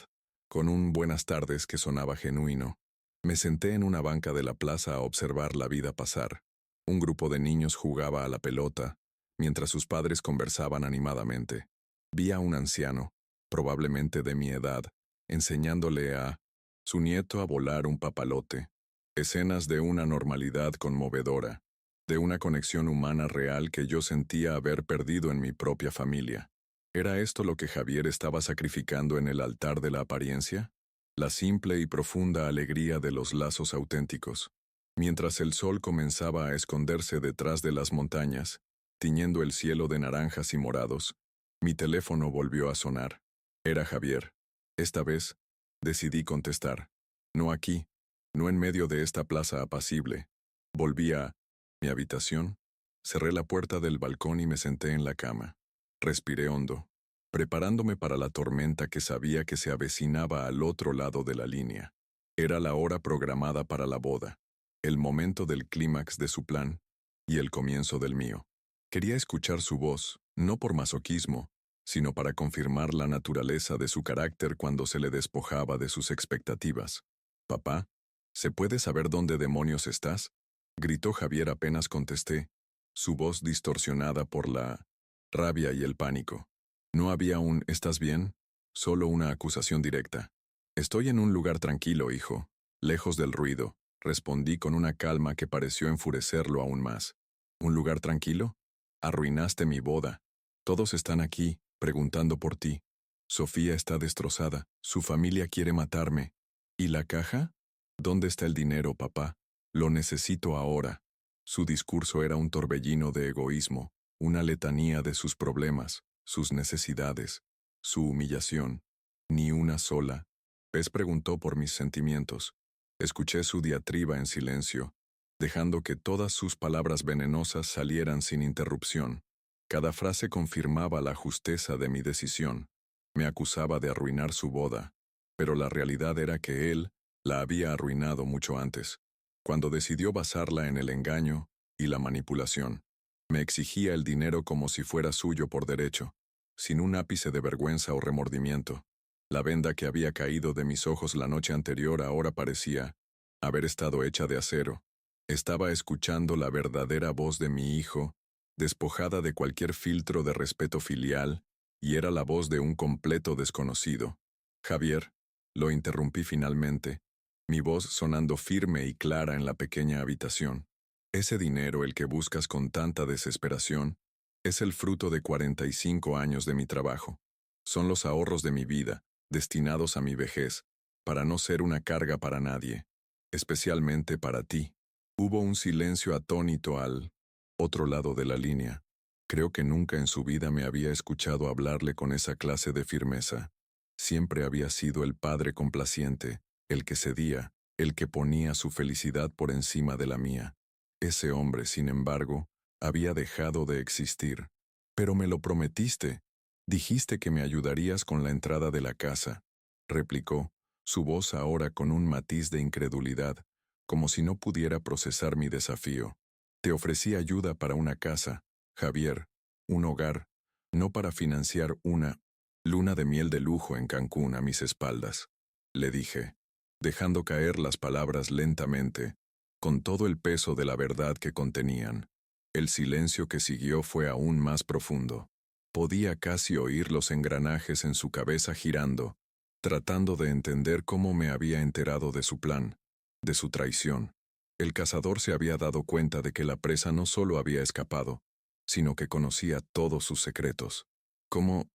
con un buenas tardes que sonaba genuino. Me senté en una banca de la plaza a observar la vida pasar. Un grupo de niños jugaba a la pelota, mientras sus padres conversaban animadamente. Vi a un anciano, probablemente de mi edad, enseñándole a su nieto a volar un papalote. Escenas de una normalidad conmovedora, de una conexión humana real que yo sentía haber perdido en mi propia familia. ¿Era esto lo que Javier estaba sacrificando en el altar de la apariencia? La simple y profunda alegría de los lazos auténticos. Mientras el sol comenzaba a esconderse detrás de las montañas, tiñendo el cielo de naranjas y morados, mi teléfono volvió a sonar. Era Javier. Esta vez, decidí contestar. No aquí, no en medio de esta plaza apacible. Volvía Mi habitación. Cerré la puerta del balcón y me senté en la cama. Respiré hondo, preparándome para la tormenta que sabía que se avecinaba al otro lado de la línea. Era la hora programada para la boda, el momento del clímax de su plan y el comienzo del mío. Quería escuchar su voz, no por masoquismo, sino para confirmar la naturaleza de su carácter cuando se le despojaba de sus expectativas. «Papá, ¿se puede saber dónde demonios estás?», gritó Javier apenas contesté, su voz distorsionada por la rabia y el pánico. No había un «¿estás bien?», solo una acusación directa. «Estoy en un lugar tranquilo, hijo, lejos del ruido», respondí con una calma que pareció enfurecerlo aún más. «¿Un lugar tranquilo? Arruinaste mi boda. Todos están aquí, preguntando por ti. Sofía está destrozada, su familia quiere matarme. ¿Y la caja? ¿Dónde está el dinero, papá? Lo necesito ahora». Su discurso era un torbellino de egoísmo, una letanía de sus problemas, sus necesidades, su humillación. Ni una sola. Pez preguntó por mis sentimientos. Escuché su diatriba en silencio, dejando que todas sus palabras venenosas salieran sin interrupción. Cada frase confirmaba la justeza de mi decisión. Me acusaba de arruinar su boda, pero la realidad era que él la había arruinado mucho antes, cuando decidió basarla en el engaño y la manipulación. Me exigía el dinero como si fuera suyo por derecho, sin un ápice de vergüenza o remordimiento. La venda que había caído de mis ojos la noche anterior ahora parecía haber estado hecha de acero. Estaba escuchando la verdadera voz de mi hijo, despojada de cualquier filtro de respeto filial, y era la voz de un completo desconocido. «Javier», lo interrumpí finalmente, mi voz sonando firme y clara en la pequeña habitación. «Ese dinero, el que buscas con tanta desesperación, es el fruto de 45 años de mi trabajo. Son los ahorros de mi vida, destinados a mi vejez, para no ser una carga para nadie, especialmente para ti». Hubo un silencio atónito al otro lado de la línea. Creo que nunca en su vida me había escuchado hablarle con esa clase de firmeza. Siempre había sido el padre complaciente, el que cedía, el que ponía su felicidad por encima de la mía. Ese hombre, sin embargo, había dejado de existir. «Pero me lo prometiste. Dijiste que me ayudarías con la entrada de la casa», replicó, su voz ahora con un matiz de incredulidad, como si no pudiera procesar mi desafío. «Te ofrecí ayuda para una casa, Javier, un hogar, no para financiar una luna de miel de lujo en Cancún a mis espaldas», le dije, dejando caer las palabras lentamente, con todo el peso de la verdad que contenían. El silencio que siguió fue aún más profundo. Podía casi oír los engranajes en su cabeza girando, tratando de entender cómo me había enterado de su plan, de su traición. El cazador se había dado cuenta de que la presa no solo había escapado, sino que conocía todos sus secretos. ¿Cómo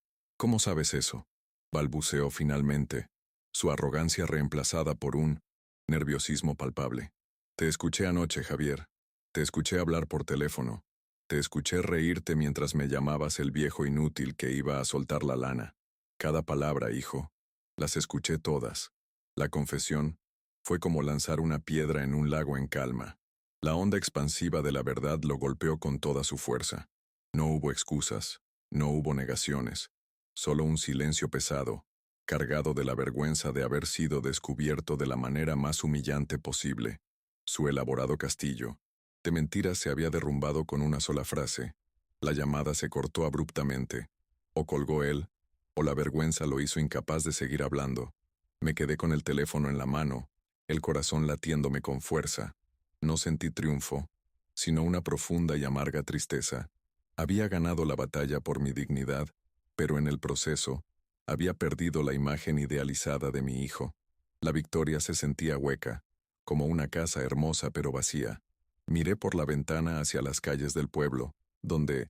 sabes eso?», balbuceó finalmente, su arrogancia reemplazada por un nerviosismo palpable. «Te escuché anoche, Javier. Te escuché hablar por teléfono. Te escuché reírte mientras me llamabas el viejo inútil que iba a soltar la lana. Cada palabra, hijo. Las escuché todas. La confesión fue como lanzar una piedra en un lago en calma. La onda expansiva de la verdad lo golpeó con toda su fuerza. No hubo excusas, no hubo negaciones, solo un silencio pesado, cargado de la vergüenza de haber sido descubierto de la manera más humillante posible. Su elaborado castillo de mentiras se había derrumbado con una sola frase. La llamada se cortó abruptamente. O colgó él, o la vergüenza lo hizo incapaz de seguir hablando. Me quedé con el teléfono en la mano, el corazón latiéndome con fuerza. No sentí triunfo, sino una profunda y amarga tristeza. Había ganado la batalla por mi dignidad, pero en el proceso había perdido la imagen idealizada de mi hijo. La victoria se sentía hueca, como una casa hermosa pero vacía. Miré por la ventana hacia las calles del pueblo, donde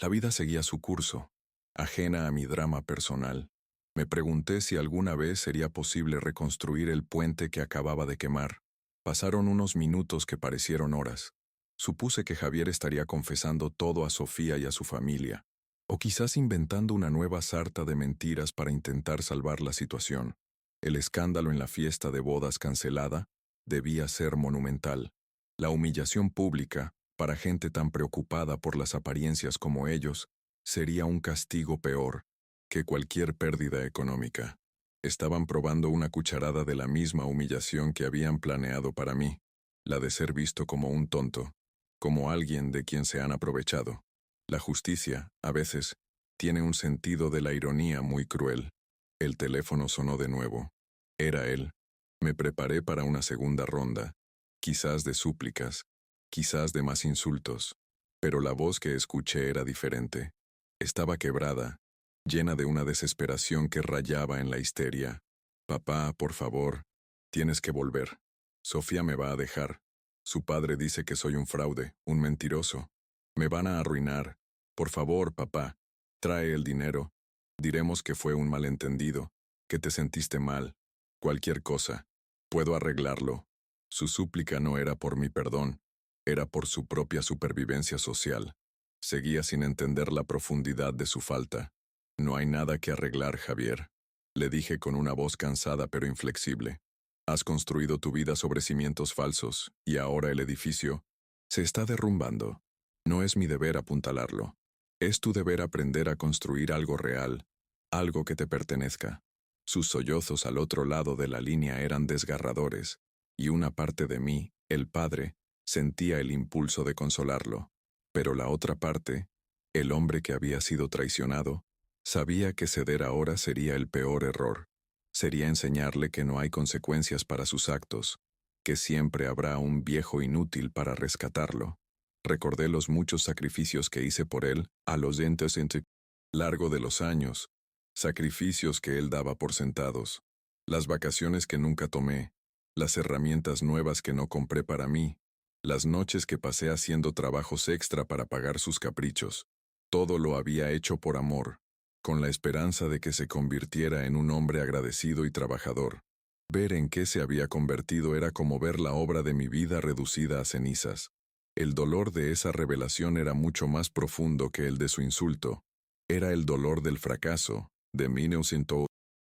la vida seguía su curso, ajena a mi drama personal. Me pregunté si alguna vez sería posible reconstruir el puente que acababa de quemar. Pasaron unos minutos que parecieron horas. Supuse que Javier estaría confesando todo a Sofía y a su familia, o quizás inventando una nueva sarta de mentiras para intentar salvar la situación. El escándalo en la fiesta de bodas cancelada debía ser monumental. La humillación pública, Para gente tan preocupada por las apariencias como ellos, sería un castigo peor que cualquier pérdida económica. Estaban probando una cucharada de la misma humillación que habían planeado para mí, la de ser visto como un tonto, como alguien de quien se han aprovechado. La justicia, a veces, tiene un sentido de la ironía muy cruel. El teléfono sonó de nuevo. Era él. Me preparé para una segunda ronda, quizás de súplicas, quizás de más insultos, pero la voz que escuché era diferente. Estaba quebrada, llena de una desesperación que rayaba en la histeria. Papá, por favor, tienes que volver. Sofía me va a dejar. Su padre dice que soy un fraude, un mentiroso. Me van a arruinar. Por favor, papá, trae el dinero. Diremos que fue un malentendido, que te sentiste mal. Cualquier cosa. Puedo arreglarlo. Su súplica no era por mi perdón, era por su propia supervivencia social. Seguía sin entender la profundidad de su falta. No hay nada que arreglar, Javier, le dije con una voz cansada pero inflexible. Has construido tu vida sobre cimientos falsos, y ahora el edificio se está derrumbando. No es mi deber apuntalarlo. Es tu deber aprender a construir algo real, algo que te pertenezca. Sus sollozos al otro lado de la línea eran desgarradores, y una parte de mí, el padre, sentía el impulso de consolarlo. Pero la otra parte, el hombre que había sido traicionado, sabía que ceder ahora sería el peor error. Sería enseñarle que no hay consecuencias para sus actos, que siempre habrá un viejo inútil para rescatarlo. Recordé los muchos sacrificios que hice por él a los entes en largo de los años, sacrificios que él daba por sentados, las vacaciones que nunca tomé, las herramientas nuevas que no compré para mí, las noches que pasé haciendo trabajos extra para pagar sus caprichos. Todo lo había hecho por amor, con la esperanza de que se convirtiera en un hombre agradecido y trabajador. Ver en qué se había convertido era como ver la obra de mi vida reducida a cenizas. El dolor de esa revelación era mucho más profundo que el de su insulto. Era el dolor del fracaso, de mí no siento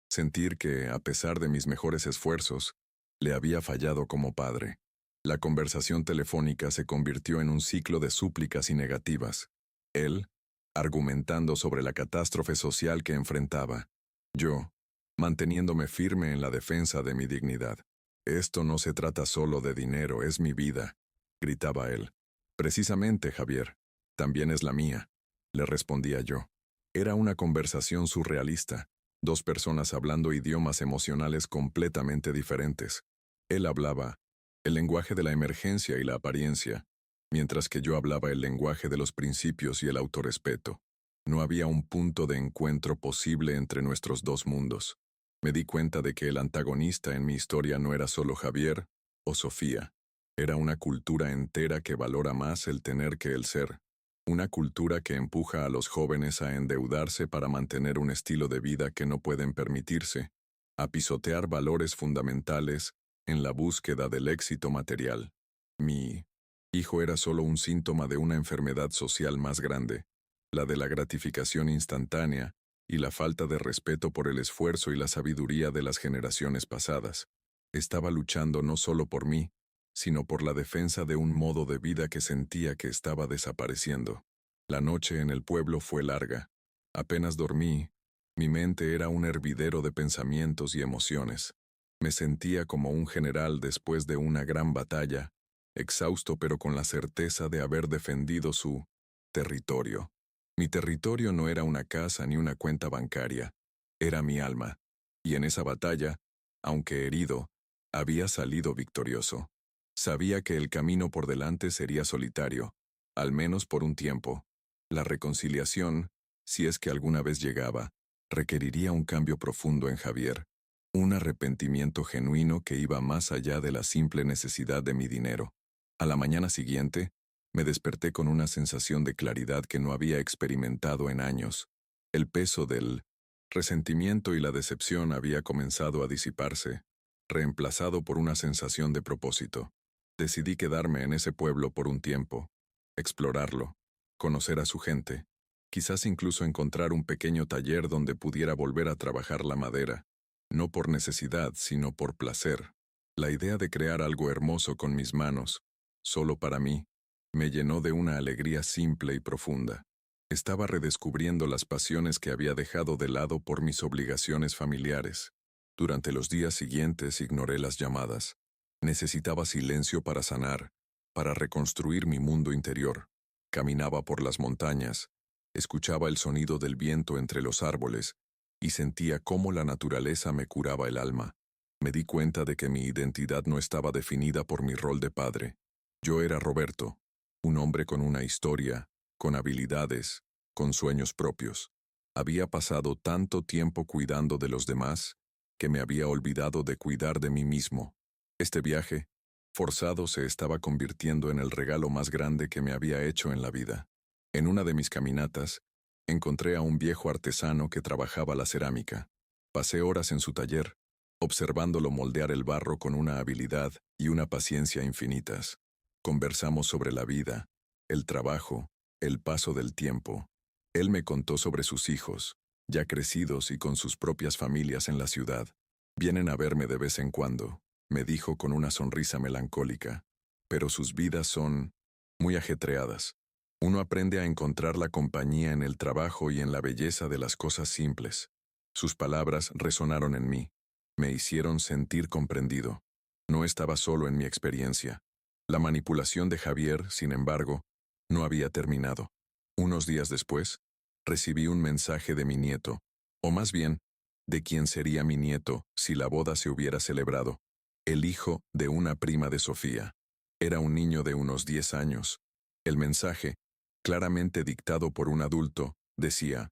sentir que, a pesar de mis mejores esfuerzos, le había fallado como padre. La conversación telefónica se convirtió en un ciclo de súplicas y negativas. Él, argumentando sobre la catástrofe social que enfrentaba. Yo, manteniéndome firme en la defensa de mi dignidad. Esto no se trata solo de dinero, es mi vida, gritaba él. Precisamente, Javier, también es la mía, le respondía yo. Era una conversación surrealista, dos personas hablando idiomas emocionales completamente diferentes. Él hablaba el lenguaje de la emergencia y la apariencia, mientras que yo hablaba el lenguaje de los principios y el autorrespeto. No había un punto de encuentro posible entre nuestros dos mundos. Me di cuenta de que el antagonista en mi historia no era solo Javier o Sofía. Era una cultura entera que valora más el tener que el ser. Una cultura que empuja a los jóvenes a endeudarse para mantener un estilo de vida que no pueden permitirse, a pisotear valores fundamentales en la búsqueda del éxito material. Mi hijo era solo un síntoma de una enfermedad social más grande, la de la gratificación instantánea y la falta de respeto por el esfuerzo y la sabiduría de las generaciones pasadas. Estaba luchando no solo por mí, sino por la defensa de un modo de vida que sentía que estaba desapareciendo. La noche en el pueblo fue larga. Apenas dormí, mi mente era un hervidero de pensamientos y emociones. Me sentía como un general después de una gran batalla, exhausto pero con la certeza de haber defendido su territorio. Mi territorio no era una casa ni una cuenta bancaria, era mi alma, y en esa batalla, aunque herido, había salido victorioso. Sabía que el camino por delante sería solitario, al menos por un tiempo. La reconciliación, si es que alguna vez llegaba, requeriría un cambio profundo en Javier, un arrepentimiento genuino que iba más allá de la simple necesidad de mi dinero. A la mañana siguiente, me desperté con una sensación de claridad que no había experimentado en años. El peso del resentimiento y la decepción había comenzado a disiparse, reemplazado por una sensación de propósito. Decidí quedarme en ese pueblo por un tiempo, explorarlo, conocer a su gente, quizás incluso encontrar un pequeño taller donde pudiera volver a trabajar la madera, no por necesidad, sino por placer. La idea de crear algo hermoso con mis manos, solo para mí, Me llenó de una alegría simple y profunda. Estaba redescubriendo las pasiones que había dejado de lado por mis obligaciones familiares. Durante los días siguientes ignoré las llamadas. Necesitaba silencio para sanar, para reconstruir mi mundo interior. Caminaba por las montañas, escuchaba el sonido del viento entre los árboles y sentía cómo la naturaleza me curaba el alma. Me di cuenta de que mi identidad no estaba definida por mi rol de padre. Yo era Roberto, un hombre con una historia, con habilidades, con sueños propios. Había pasado tanto tiempo cuidando de los demás que me había olvidado de cuidar de mí mismo. Este viaje, forzado, se estaba convirtiendo en el regalo más grande que me había hecho en la vida. En una de mis caminatas, encontré a un viejo artesano que trabajaba la cerámica. Pasé horas en su taller, observándolo moldear el barro con una habilidad y una paciencia infinitas. Conversamos sobre la vida, el trabajo, el paso del tiempo. Él me contó sobre sus hijos, ya crecidos y con sus propias familias en la ciudad. Vienen a verme de vez en cuando, me dijo con una sonrisa melancólica, pero sus vidas son muy ajetreadas. Uno aprende a encontrar la compañía en el trabajo y en la belleza de las cosas simples. Sus palabras resonaron en mí, me hicieron sentir comprendido. No estaba solo en mi experiencia. La manipulación de Javier, sin embargo, no había terminado. Unos días después, recibí un mensaje de mi nieto, o más bien, de quien sería mi nieto si la boda se hubiera celebrado, el hijo de una prima de Sofía. Era un niño de unos 10 años. El mensaje, claramente dictado por un adulto, decía: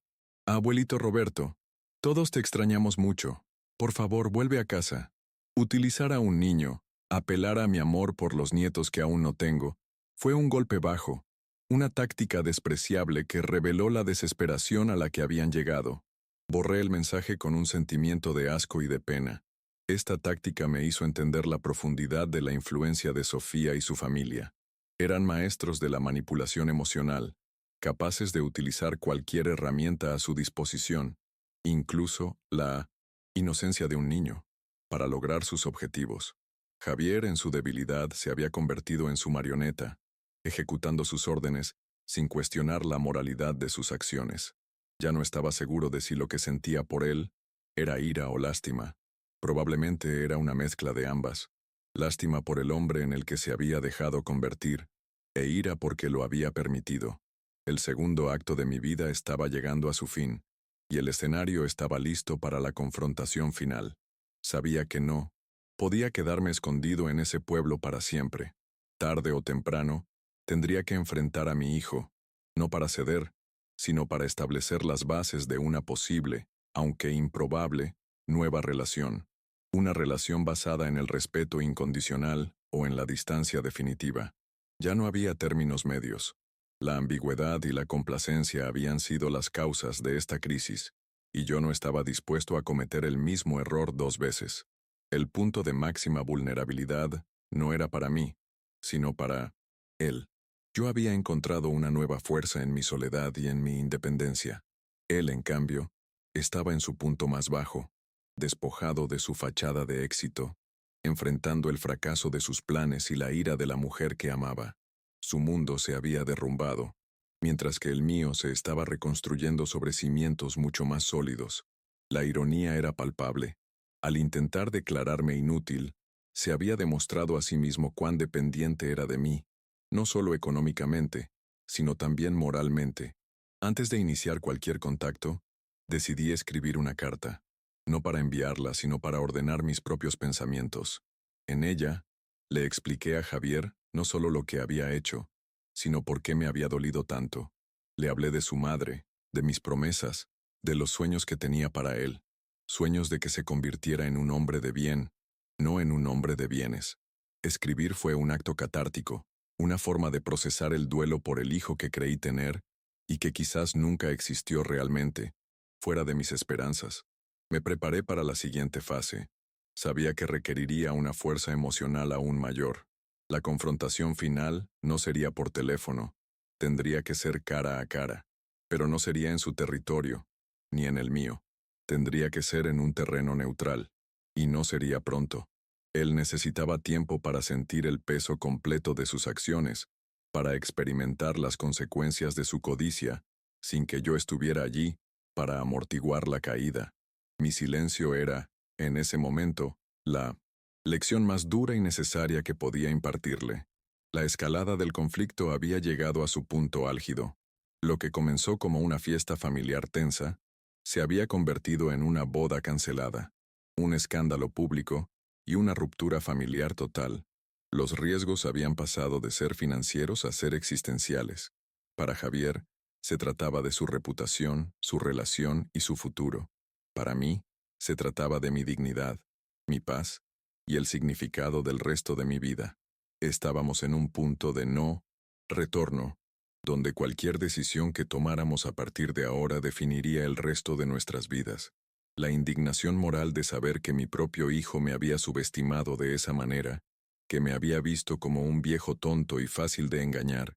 Abuelito Roberto, todos te extrañamos mucho. Por favor, vuelve a casa. Utilizar a un niño, apelar a mi amor por los nietos que aún no tengo, fue un golpe bajo, una táctica despreciable que reveló la desesperación a la que habían llegado. Borré el mensaje con un sentimiento de asco y de pena. Esta táctica me hizo entender la profundidad de la influencia de Sofía y su familia. Eran maestros de la manipulación emocional, capaces de utilizar cualquier herramienta a su disposición, incluso la inocencia de un niño, para lograr sus objetivos. Javier, en su debilidad, se había convertido en su marioneta, ejecutando sus órdenes sin cuestionar la moralidad de sus acciones. Ya no estaba seguro de si lo que sentía por él era ira o lástima. Probablemente era una mezcla de ambas. Lástima por el hombre en el que se había dejado convertir, e ira porque lo había permitido. El segundo acto de mi vida estaba llegando a su fin, y el escenario estaba listo para la confrontación final. Sabía que no podía quedarme escondido en ese pueblo para siempre. Tarde o temprano, tendría que enfrentar a mi hijo, no para ceder, sino para establecer las bases de una posible, aunque improbable, nueva relación. Una relación basada en el respeto incondicional o en la distancia definitiva. Ya no había términos medios. La ambigüedad y la complacencia habían sido las causas de esta crisis, y yo no estaba dispuesto a cometer el mismo error 2 veces. El punto de máxima vulnerabilidad no era para mí, sino para él. Yo había encontrado una nueva fuerza en mi soledad y en mi independencia. Él, en cambio, estaba en su punto más bajo, despojado de su fachada de éxito, enfrentando el fracaso de sus planes y la ira de la mujer que amaba. Su mundo se había derrumbado, mientras que el mío se estaba reconstruyendo sobre cimientos mucho más sólidos. La ironía era palpable. Al intentar declararme inútil, se había demostrado a sí mismo cuán dependiente era de mí, no solo económicamente, sino también moralmente. Antes de iniciar cualquier contacto, decidí escribir una carta, no para enviarla, sino para ordenar mis propios pensamientos. En ella, le expliqué a Javier no solo lo que había hecho, sino por qué me había dolido tanto. Le hablé de su madre, de mis promesas, de los sueños que tenía para él, sueños de que se convirtiera en un hombre de bien, no en un hombre de bienes. Escribir fue un acto catártico, una forma de procesar el duelo por el hijo que creí tener y que quizás nunca existió realmente, fuera de mis esperanzas. Me preparé para la siguiente fase. Sabía que requeriría una fuerza emocional aún mayor. La confrontación final no sería por teléfono, tendría que ser cara a cara, pero no sería en su territorio, ni en el mío. Tendría que ser en un terreno neutral, y no sería pronto. Él necesitaba tiempo para sentir el peso completo de sus acciones, para experimentar las consecuencias de su codicia, sin que yo estuviera allí, para amortiguar la caída. Mi silencio era, en ese momento, la lección más dura y necesaria que podía impartirle. La escalada del conflicto había llegado a su punto álgido. Lo que comenzó como una fiesta familiar tensa, se había convertido en una boda cancelada, un escándalo público y una ruptura familiar total. Los riesgos habían pasado de ser financieros a ser existenciales. Para Javier, se trataba de su reputación, su relación y su futuro. Para mí, se trataba de mi dignidad, mi paz y el significado del resto de mi vida. Estábamos en un punto de no retorno, donde cualquier decisión que tomáramos a partir de ahora definiría el resto de nuestras vidas. La indignación moral de saber que mi propio hijo me había subestimado de esa manera, que me había visto como un viejo tonto y fácil de engañar,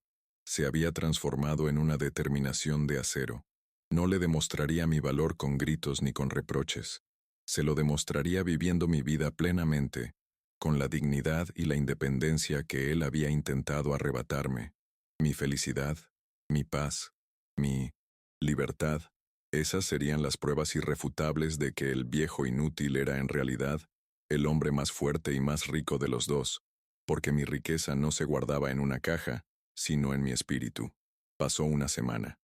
se había transformado en una determinación de acero. No le demostraría mi valor con gritos ni con reproches. Se lo demostraría viviendo mi vida plenamente, con la dignidad y la independencia que él había intentado arrebatarme. Mi felicidad, mi paz, mi libertad, esas serían las pruebas irrefutables de que el viejo inútil era en realidad el hombre más fuerte y más rico de los dos, porque mi riqueza no se guardaba en una caja, sino en mi espíritu. Pasó una semana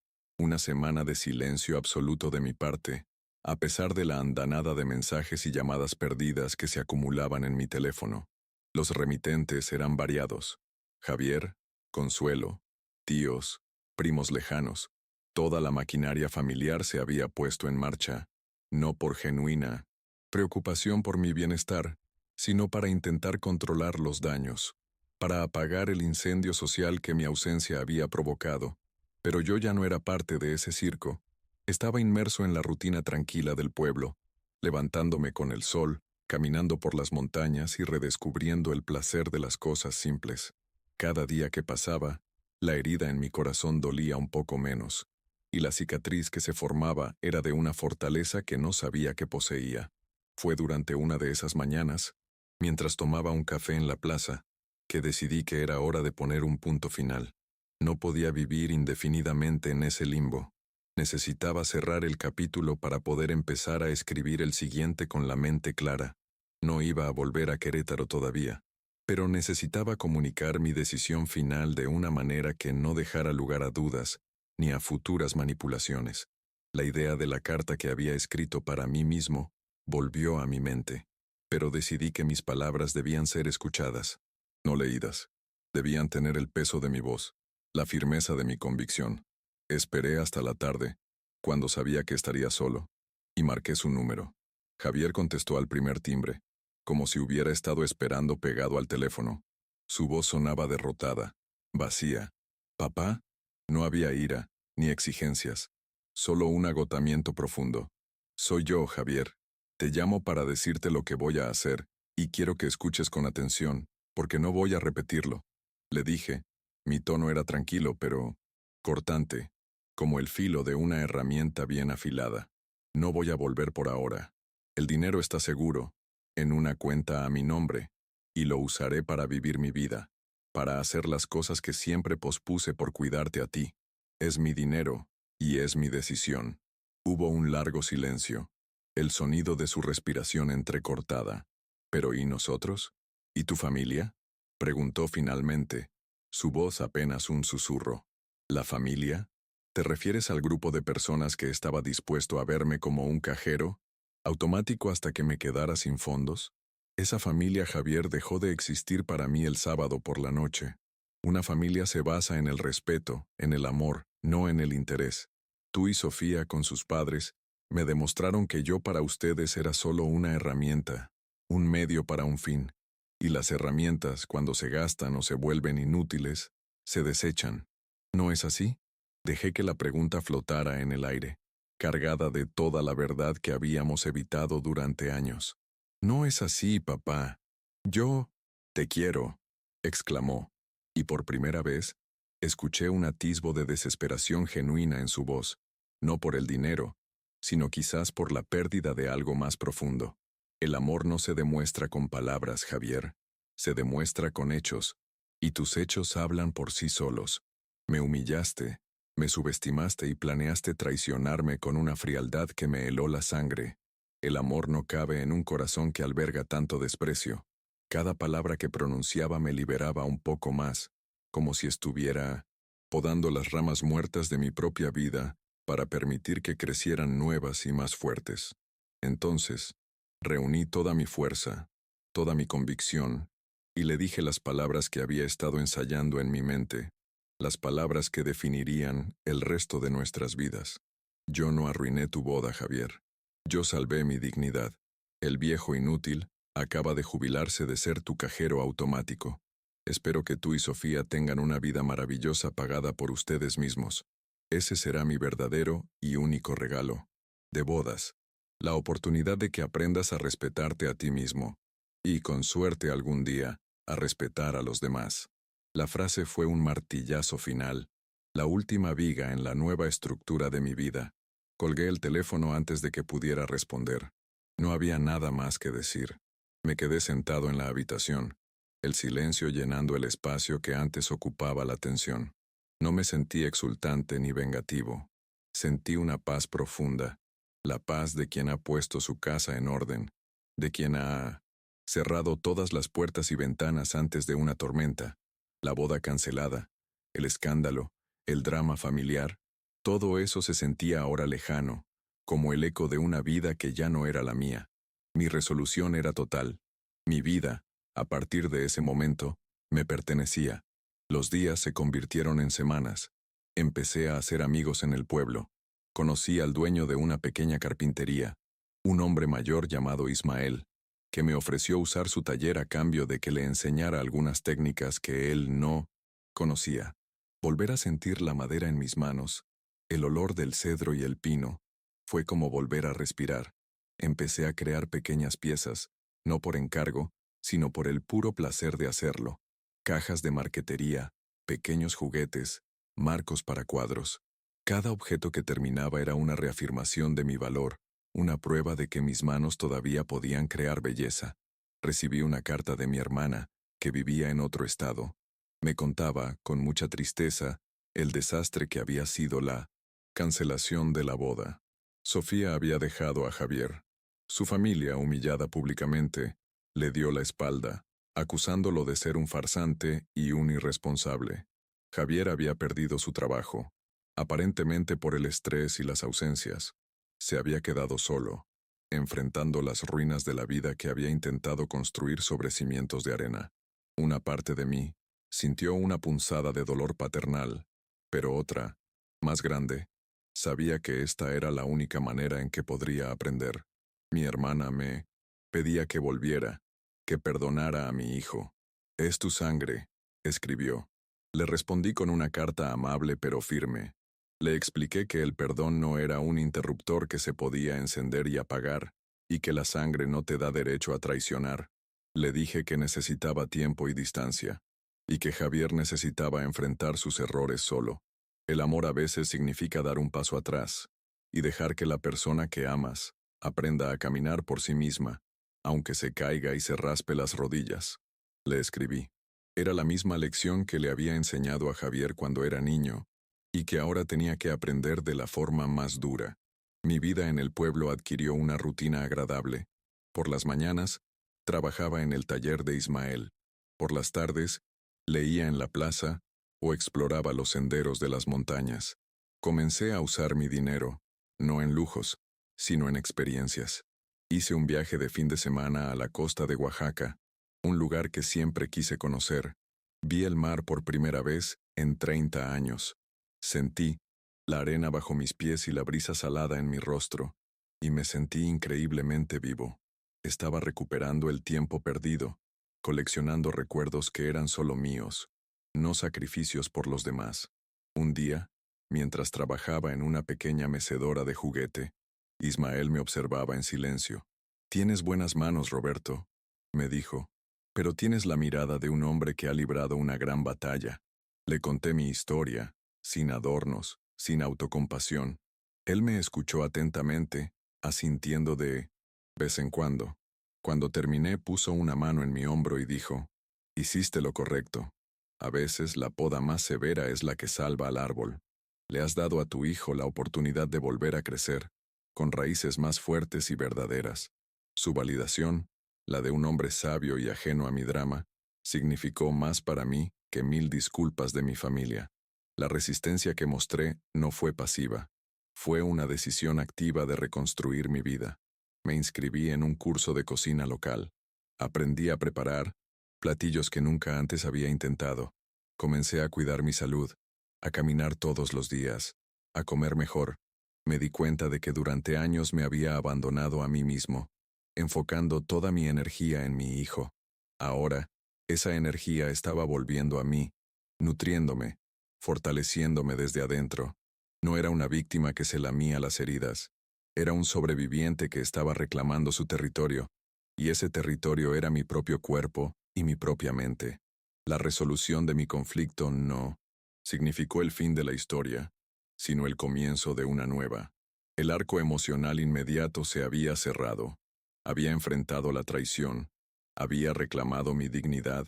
de silencio absoluto de mi parte, a pesar de la andanada de mensajes y llamadas perdidas que se acumulaban en mi teléfono. Los remitentes eran variados: Javier, Consuelo, tíos, primos lejanos. Toda la maquinaria familiar se había puesto en marcha, no por genuina preocupación por mi bienestar, sino para intentar controlar los daños, para apagar el incendio social que mi ausencia había provocado. Pero yo ya no era parte de ese circo. Estaba inmerso en la rutina tranquila del pueblo, levantándome con el sol, caminando por las montañas y redescubriendo el placer de las cosas simples. Cada día que pasaba, la herida en mi corazón dolía un poco menos, y la cicatriz que se formaba era de una fortaleza que no sabía que poseía. Fue durante una de esas mañanas, mientras tomaba un café en la plaza, que decidí que era hora de poner un punto final. No podía vivir indefinidamente en ese limbo. Necesitaba cerrar el capítulo para poder empezar a escribir el siguiente con la mente clara. No iba a volver a Querétaro todavía, pero necesitaba comunicar mi decisión final de una manera que no dejara lugar a dudas ni a futuras manipulaciones. La idea de la carta que había escrito para mí mismo volvió a mi mente, pero decidí que mis palabras debían ser escuchadas, no leídas. Debían tener el peso de mi voz, la firmeza de mi convicción. Esperé hasta la tarde, cuando sabía que estaría solo, y marqué su número. Javier contestó al primer timbre, como si hubiera estado esperando pegado al teléfono. Su voz sonaba derrotada, vacía. ¿Papá? No había ira, ni exigencias, solo un agotamiento profundo. Soy yo, Javier. Te llamo para decirte lo que voy a hacer, y quiero que escuches con atención, porque no voy a repetirlo. Le dije. Mi tono era tranquilo, pero cortante, como el filo de una herramienta bien afilada. No voy a volver por ahora. El dinero está seguro, en una cuenta a mi nombre, y lo usaré para vivir mi vida, para hacer las cosas que siempre pospuse por cuidarte a ti. Es mi dinero, y es mi decisión. Hubo un largo silencio, el sonido de su respiración entrecortada. ¿Pero y nosotros? ¿Y tu familia? Preguntó finalmente, su voz apenas un susurro. ¿La familia? ¿Te refieres al grupo de personas que estaba dispuesto a verme como un cajero, automático hasta que me quedara sin fondos? Esa familia, Javier, dejó de existir para mí el sábado por la noche. Una familia se basa en el respeto, en el amor, no en el interés. Tú y Sofía, con sus padres, me demostraron que yo para ustedes era solo una herramienta, un medio para un fin. Y las herramientas, cuando se gastan o se vuelven inútiles, se desechan. ¿No es así? Dejé que la pregunta flotara en el aire, cargada de toda la verdad que habíamos evitado durante años. No es así, papá. Yo te quiero, exclamó, y por primera vez, escuché un atisbo de desesperación genuina en su voz, no por el dinero, sino quizás por la pérdida de algo más profundo. El amor no se demuestra con palabras, Javier, se demuestra con hechos, y tus hechos hablan por sí solos. Me humillaste, me subestimaste y planeaste traicionarme con una frialdad que me heló la sangre. El amor no cabe en un corazón que alberga tanto desprecio. Cada palabra que pronunciaba me liberaba un poco más, como si estuviera podando las ramas muertas de mi propia vida para permitir que crecieran nuevas y más fuertes. Entonces, reuní toda mi fuerza, toda mi convicción, y le dije las palabras que había estado ensayando en mi mente, las palabras que definirían el resto de nuestras vidas. Yo no arruiné tu boda, Javier. Yo salvé mi dignidad. El viejo inútil acaba de jubilarse de ser tu cajero automático. Espero que tú y Sofía tengan una vida maravillosa pagada por ustedes mismos. Ese será mi verdadero y único regalo. De bodas. La oportunidad de que aprendas a respetarte a ti mismo. Y, con suerte algún día, a respetar a los demás. La frase fue un martillazo final, la última viga en la nueva estructura de mi vida. Colgué el teléfono antes de que pudiera responder. No había nada más que decir. Me quedé sentado en la habitación, el silencio llenando el espacio que antes ocupaba la atención. No me sentí exultante ni vengativo. Sentí una paz profunda, la paz de quien ha puesto su casa en orden, de quien ha cerrado todas las puertas y ventanas antes de una tormenta, la boda cancelada, el escándalo, el drama familiar. Todo eso se sentía ahora lejano, como el eco de una vida que ya no era la mía. Mi resolución era total. Mi vida, a partir de ese momento, me pertenecía. Los días se convirtieron en semanas. Empecé a hacer amigos en el pueblo. Conocí al dueño de una pequeña carpintería, un hombre mayor llamado Ismael, que me ofreció usar su taller a cambio de que le enseñara algunas técnicas que él no conocía. Volver a sentir la madera en mis manos, el olor del cedro y el pino, fue como volver a respirar. Empecé a crear pequeñas piezas, no por encargo, sino por el puro placer de hacerlo. Cajas de marquetería, pequeños juguetes, marcos para cuadros. Cada objeto que terminaba era una reafirmación de mi valor, una prueba de que mis manos todavía podían crear belleza. Recibí una carta de mi hermana, que vivía en otro estado. Me contaba, con mucha tristeza, el desastre que había sido la cancelación de la boda. Sofía había dejado a Javier. Su familia, humillada públicamente, le dio la espalda, acusándolo de ser un farsante y un irresponsable. Javier había perdido su trabajo, aparentemente por el estrés y las ausencias. Se había quedado solo, enfrentando las ruinas de la vida que había intentado construir sobre cimientos de arena. Una parte de mí sintió una punzada de dolor paternal, pero otra, más grande, sabía que esta era la única manera en que podría aprender. Mi hermana me pedía que volviera, que perdonara a mi hijo. «Es tu sangre», escribió. Le respondí con una carta amable pero firme. Le expliqué que el perdón no era un interruptor que se podía encender y apagar, y que la sangre no te da derecho a traicionar. Le dije que necesitaba tiempo y distancia, y que Javier necesitaba enfrentar sus errores solo. El amor a veces significa dar un paso atrás, y dejar que la persona que amas aprenda a caminar por sí misma, aunque se caiga y se raspe las rodillas. Le escribí. Era la misma lección que le había enseñado a Javier cuando era niño, y que ahora tenía que aprender de la forma más dura. Mi vida en el pueblo adquirió una rutina agradable. Por las mañanas, trabajaba en el taller de Ismael. Por las tardes, leía en la plaza o exploraba los senderos de las montañas. Comencé a usar mi dinero, no en lujos, sino en experiencias. Hice un viaje de fin de semana a la costa de Oaxaca, un lugar que siempre quise conocer. Vi el mar por primera vez en 30 años. Sentí la arena bajo mis pies y la brisa salada en mi rostro, y me sentí increíblemente vivo. Estaba recuperando el tiempo perdido, coleccionando recuerdos que eran solo míos, no sacrificios por los demás. Un día, mientras trabajaba en una pequeña mecedora de juguete, Ismael me observaba en silencio. «Tienes buenas manos, Roberto», me dijo, «pero tienes la mirada de un hombre que ha librado una gran batalla». Le conté mi historia, sin adornos, sin autocompasión. Él me escuchó atentamente, asintiendo de vez en cuando. Cuando terminé, puso una mano en mi hombro y dijo, «Hiciste lo correcto. A veces la poda más severa es la que salva al árbol. Le has dado a tu hijo la oportunidad de volver a crecer, con raíces más fuertes y verdaderas. Su validación, la de un hombre sabio y ajeno a mi drama, significó más para mí que 1000 disculpas de mi familia. La resistencia que mostré no fue pasiva. Fue una decisión activa de reconstruir mi vida. Me inscribí en un curso de cocina local. Aprendí a preparar platillos que nunca antes había intentado. Comencé a cuidar mi salud, a caminar todos los días, a comer mejor. Me di cuenta de que durante años me había abandonado a mí mismo, enfocando toda mi energía en mi hijo. Ahora, esa energía estaba volviendo a mí, nutriéndome, fortaleciéndome desde adentro. No era una víctima que se lamía las heridas, era un sobreviviente que estaba reclamando su territorio, y ese territorio era mi propio cuerpo y mi propia mente. La resolución de mi conflicto no significó el fin de la historia, sino el comienzo de una nueva. El arco emocional inmediato se había cerrado. Había enfrentado la traición, había reclamado mi dignidad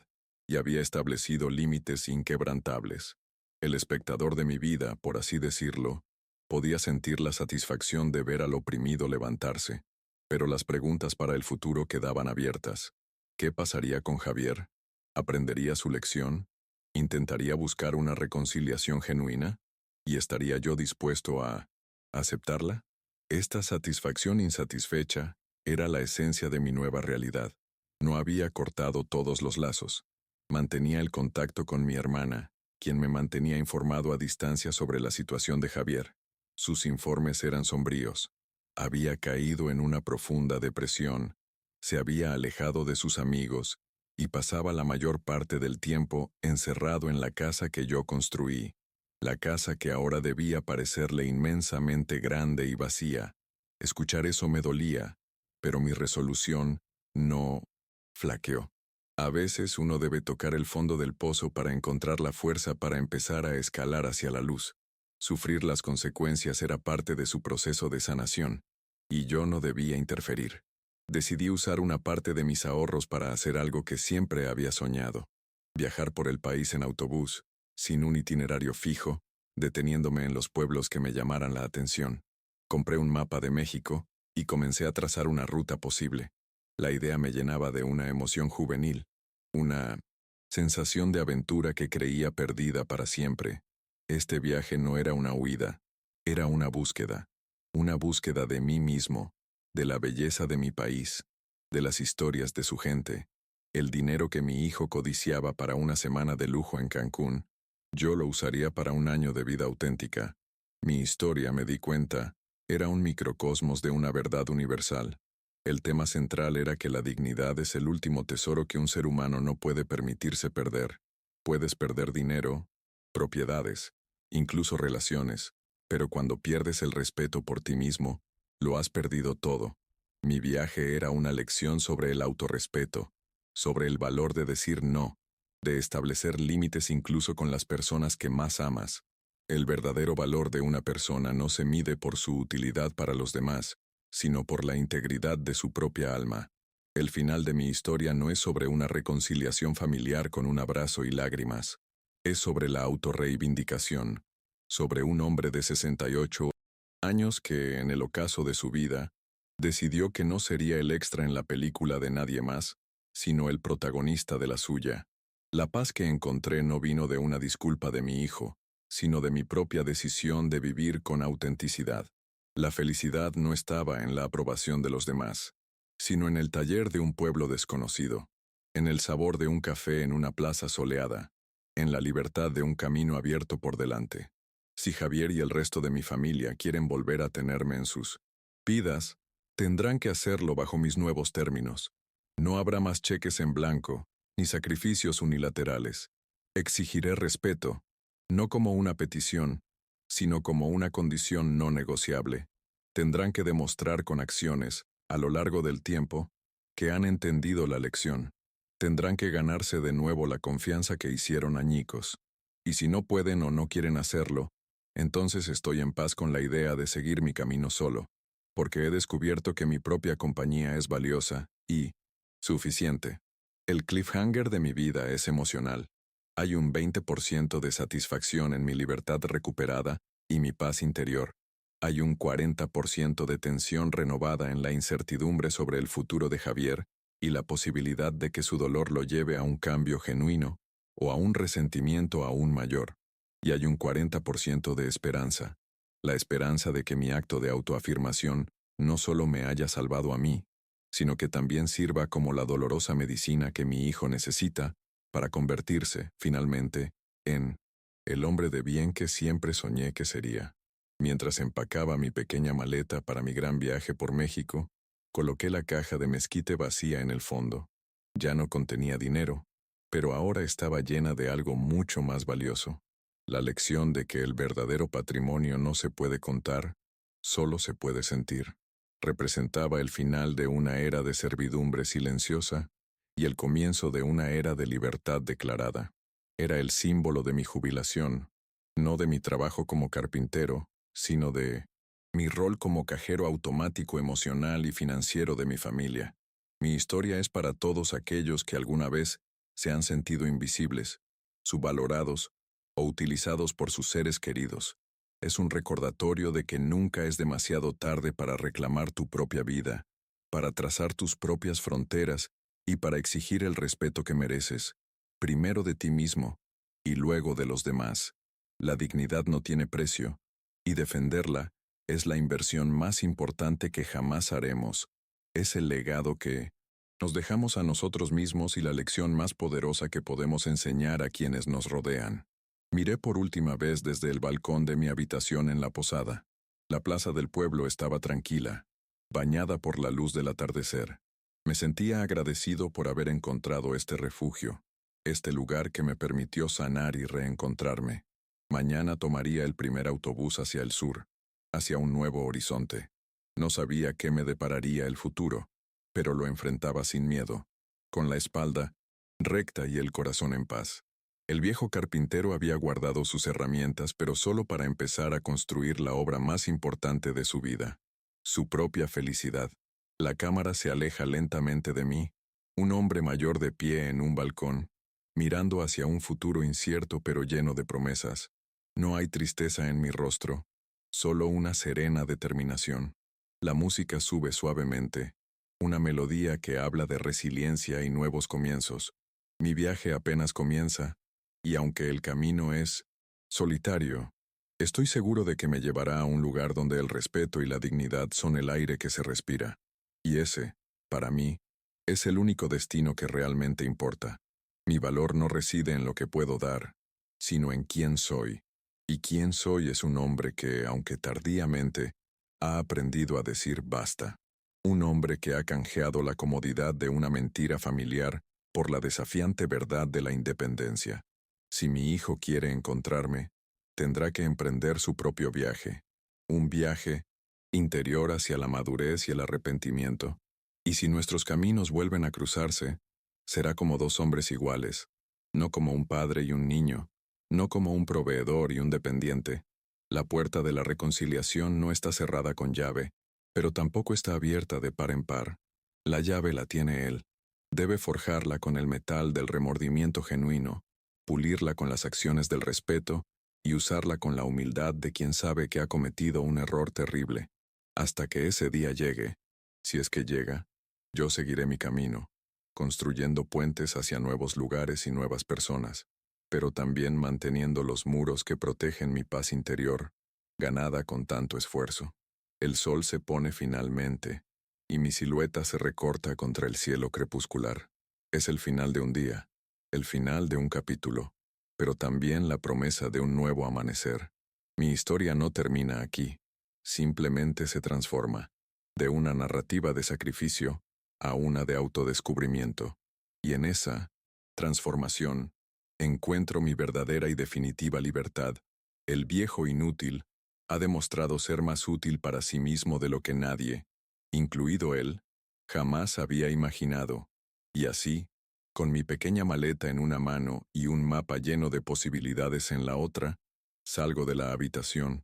y había establecido límites inquebrantables. El espectador de mi vida, por así decirlo, podía sentir la satisfacción de ver al oprimido levantarse, pero las preguntas para el futuro quedaban abiertas. ¿Qué pasaría con Javier? ¿Aprendería su lección? ¿Intentaría buscar una reconciliación genuina? ¿Y estaría yo dispuesto a aceptarla? Esta satisfacción insatisfecha era la esencia de mi nueva realidad. No había cortado todos los lazos. Mantenía el contacto con mi hermana, quien me mantenía informado a distancia sobre la situación de Javier. Sus informes eran sombríos. Había caído en una profunda depresión, se había alejado de sus amigos y pasaba la mayor parte del tiempo encerrado en la casa que yo construí, la casa que ahora debía parecerle inmensamente grande y vacía. Escuchar eso me dolía, pero mi resolución no flaqueó. A veces uno debe tocar el fondo del pozo para encontrar la fuerza para empezar a escalar hacia la luz. Sufrir las consecuencias era parte de su proceso de sanación, y yo no debía interferir. Decidí usar una parte de mis ahorros para hacer algo que siempre había soñado: viajar por el país en autobús, sin un itinerario fijo, deteniéndome en los pueblos que me llamaran la atención. Compré un mapa de México y comencé a trazar una ruta posible. La idea me llenaba de una emoción juvenil, una sensación de aventura que creía perdida para siempre. Este viaje no era una huida, era una búsqueda de mí mismo, de la belleza de mi país, de las historias de su gente. El dinero que mi hijo codiciaba para una semana de lujo en Cancún, yo lo usaría para un año de vida auténtica. Mi historia, me di cuenta, era un microcosmos de una verdad universal. El tema central era que la dignidad es el último tesoro que un ser humano no puede permitirse perder. Puedes perder dinero, propiedades, incluso relaciones, pero cuando pierdes el respeto por ti mismo, lo has perdido todo. Mi viaje era una lección sobre el autorrespeto, sobre el valor de decir no, de establecer límites incluso con las personas que más amas. El verdadero valor de una persona no se mide por su utilidad para los demás, sino por la integridad de su propia alma. El final de mi historia no es sobre una reconciliación familiar con un abrazo y lágrimas. Es sobre la autorreivindicación, sobre un hombre de 68 años que, en el ocaso de su vida, decidió que no sería el extra en la película de nadie más, sino el protagonista de la suya. La paz que encontré no vino de una disculpa de mi hijo, sino de mi propia decisión de vivir con autenticidad. La felicidad no estaba en la aprobación de los demás, sino en el taller de un pueblo desconocido, en el sabor de un café en una plaza soleada, en la libertad de un camino abierto por delante. Si Javier y el resto de mi familia quieren volver a tenerme en sus vidas, tendrán que hacerlo bajo mis nuevos términos. No habrá más cheques en blanco, ni sacrificios unilaterales. Exigiré respeto, no como una petición, sino como una condición no negociable. Tendrán que demostrar con acciones, a lo largo del tiempo, que han entendido la lección. Tendrán que ganarse de nuevo la confianza que hicieron añicos. Y si no pueden o no quieren hacerlo, entonces estoy en paz con la idea de seguir mi camino solo, porque he descubierto que mi propia compañía es valiosa y suficiente. El cliffhanger de mi vida es emocional. Hay un 20% de satisfacción en mi libertad recuperada y mi paz interior. Hay un 40% de tensión renovada en la incertidumbre sobre el futuro de Javier y la posibilidad de que su dolor lo lleve a un cambio genuino o a un resentimiento aún mayor. Y hay un 40% de esperanza, la esperanza de que mi acto de autoafirmación no solo me haya salvado a mí, sino que también sirva como la dolorosa medicina que mi hijo necesita para convertirse, finalmente, en el hombre de bien que siempre soñé que sería. Mientras empacaba mi pequeña maleta para mi gran viaje por México, coloqué la caja de mezquite vacía en el fondo. Ya no contenía dinero, pero ahora estaba llena de algo mucho más valioso. La lección de que el verdadero patrimonio no se puede contar, solo se puede sentir. Representaba el final de una era de servidumbre silenciosa y el comienzo de una era de libertad declarada. Era el símbolo de mi jubilación, no de mi trabajo como carpintero, sino de mi rol como cajero automático emocional y financiero de mi familia. Mi historia es para todos aquellos que alguna vez se han sentido invisibles, subvalorados o utilizados por sus seres queridos. Es un recordatorio de que nunca es demasiado tarde para reclamar tu propia vida, para trazar tus propias fronteras y para exigir el respeto que mereces, primero de ti mismo y luego de los demás. La dignidad no tiene precio, y defenderla es la inversión más importante que jamás haremos. Es el legado que nos dejamos a nosotros mismos y la lección más poderosa que podemos enseñar a quienes nos rodean. Miré por última vez desde el balcón de mi habitación en la posada. La plaza del pueblo estaba tranquila, bañada por la luz del atardecer. Me sentía agradecido por haber encontrado este refugio, este lugar que me permitió sanar y reencontrarme. Mañana tomaría el primer autobús hacia el sur, hacia un nuevo horizonte. No sabía qué me depararía el futuro, pero lo enfrentaba sin miedo, con la espalda recta y el corazón en paz. El viejo carpintero había guardado sus herramientas, pero solo para empezar a construir la obra más importante de su vida, su propia felicidad. La cámara se aleja lentamente de mí, un hombre mayor de pie en un balcón, mirando hacia un futuro incierto pero lleno de promesas. No hay tristeza en mi rostro, solo una serena determinación. La música sube suavemente, una melodía que habla de resiliencia y nuevos comienzos. Mi viaje apenas comienza, y aunque el camino es solitario, estoy seguro de que me llevará a un lugar donde el respeto y la dignidad son el aire que se respira. Y ese, para mí, es el único destino que realmente importa. Mi valor no reside en lo que puedo dar, sino en quién soy. Y quién soy es un hombre que, aunque tardíamente, ha aprendido a decir basta. Un hombre que ha canjeado la comodidad de una mentira familiar por la desafiante verdad de la independencia. Si mi hijo quiere encontrarme, tendrá que emprender su propio viaje. Un viaje interior hacia la madurez y el arrepentimiento. Y si nuestros caminos vuelven a cruzarse, será como dos hombres iguales, no como un padre y un niño, no como un proveedor y un dependiente. La puerta de la reconciliación no está cerrada con llave, pero tampoco está abierta de par en par. La llave la tiene él. Debe forjarla con el metal del remordimiento genuino, pulirla con las acciones del respeto y usarla con la humildad de quien sabe que ha cometido un error terrible. Hasta que ese día llegue, si es que llega, yo seguiré mi camino, construyendo puentes hacia nuevos lugares y nuevas personas, pero también manteniendo los muros que protegen mi paz interior, ganada con tanto esfuerzo. El sol se pone finalmente, y mi silueta se recorta contra el cielo crepuscular. Es el final de un día, el final de un capítulo, pero también la promesa de un nuevo amanecer. Mi historia no termina aquí, simplemente se transforma, de una narrativa de sacrificio a una de autodescubrimiento, y en esa transformación encuentro mi verdadera y definitiva libertad. El viejo inútil ha demostrado ser más útil para sí mismo de lo que nadie, incluido él, jamás había imaginado, y así, con mi pequeña maleta en una mano y un mapa lleno de posibilidades en la otra, salgo de la habitación,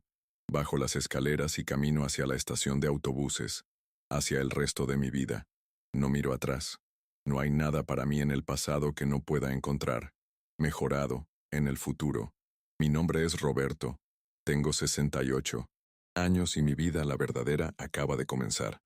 bajo las escaleras y camino hacia la estación de autobuses, hacia el resto de mi vida. No miro atrás. No hay nada para mí en el pasado que no pueda encontrar, mejorado, en el futuro. Mi nombre es Roberto. Tengo 68 años y mi vida, la verdadera, acaba de comenzar.